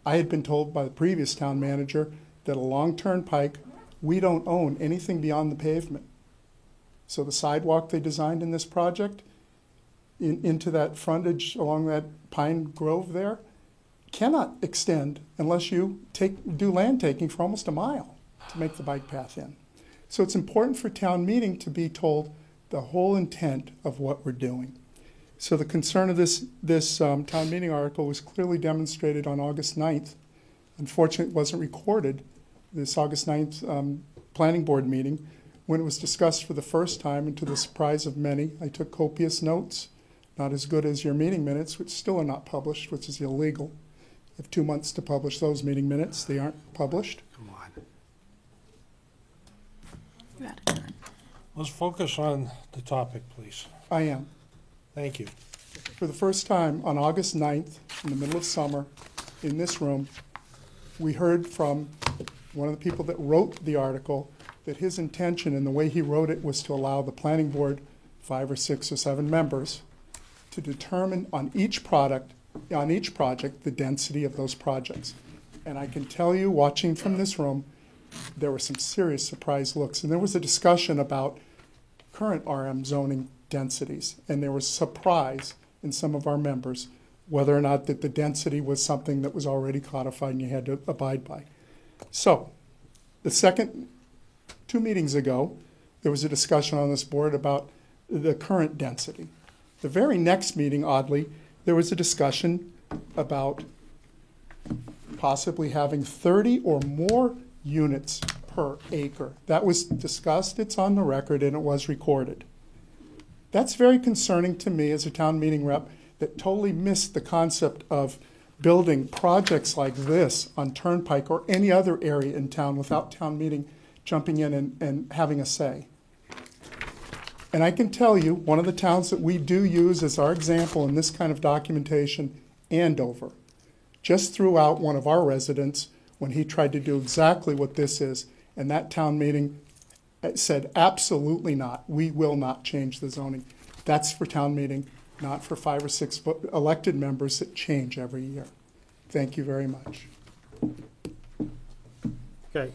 I had been told by the previous town manager that along Turnpike, we don't own anything beyond the pavement. So the sidewalk they designed in this project into that frontage along that Pine Grove there cannot extend unless you do land taking for almost a mile to make the bike path in. So it's important for town meeting to be told the whole intent of what we're doing. So the concern of this town meeting article was clearly demonstrated on August 9th. Unfortunately, it wasn't recorded, this August 9th planning board meeting, when it was discussed for the first time, and to the surprise of many. I took copious notes, not as good as your meeting minutes, which still are not published, which is illegal. You have 2 months to publish those meeting minutes. They aren't published. Come on. Let's focus on the topic, please. I am. Thank you. For the first time on August 9th, in the middle of summer, in this room, we heard from one of the people that wrote the article that his intention and the way he wrote it was to allow the planning board, 5 or 6 or 7 members, to determine on each project, the density of those projects. And I can tell you, watching from this room, there were some serious surprise looks. And there was a discussion about current RM zoning densities. And there was surprise in some of our members whether or not that the density was something that was already codified and you had to abide by. So, the second 2 meetings ago, there was a discussion on this board about the current density. The very next meeting, oddly, there was a discussion about possibly having 30 or more units per acre. That was discussed, it's on the record, and it was recorded. That's very concerning to me as a town meeting rep that totally missed the concept of building projects like this on Turnpike or any other area in town without town meeting jumping in and having a say. And I can tell you, one of the towns that we do use as our example in this kind of documentation, Andover, just threw out one of our residents when he tried to do exactly what this is, and that town meeting said, absolutely not. We will not change the zoning. That's for town meeting, not for 5 or 6 elected members that change every year. Thank you very much. Okay,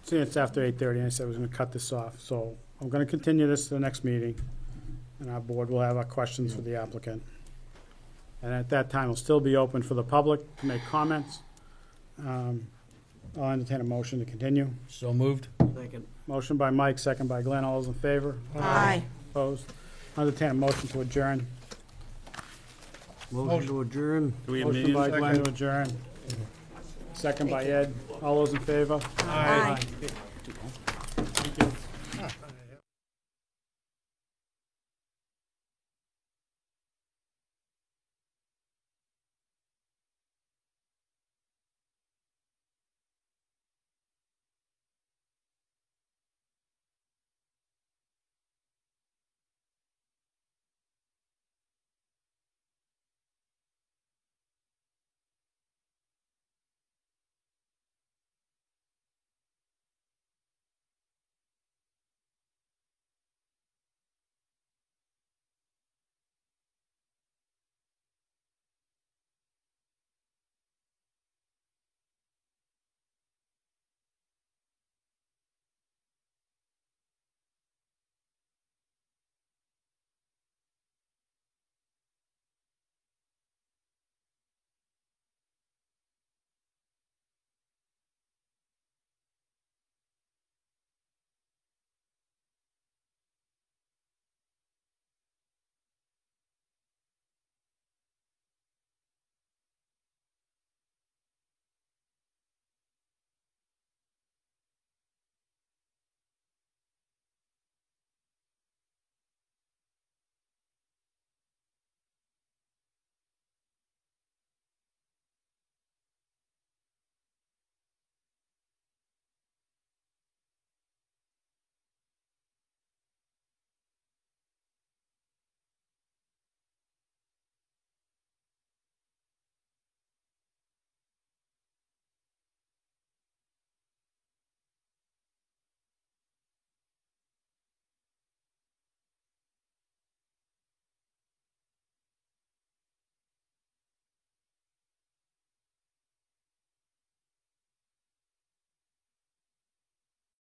see, it's after 8:30, and I said I was gonna cut this off, so I'm gonna continue this to the next meeting, and our board will have our questions for the applicant. And at that time, it'll still be open for the public to make comments. I'll entertain a motion to continue. So moved. Second. Motion by Mike, second by Glenn. All those in favor? Aye. Opposed? I'll entertain a motion to adjourn. Motion to adjourn. Do we have Motion by meeting Glenn second? to adjourn. Second by Ed. All those in favor? Aye.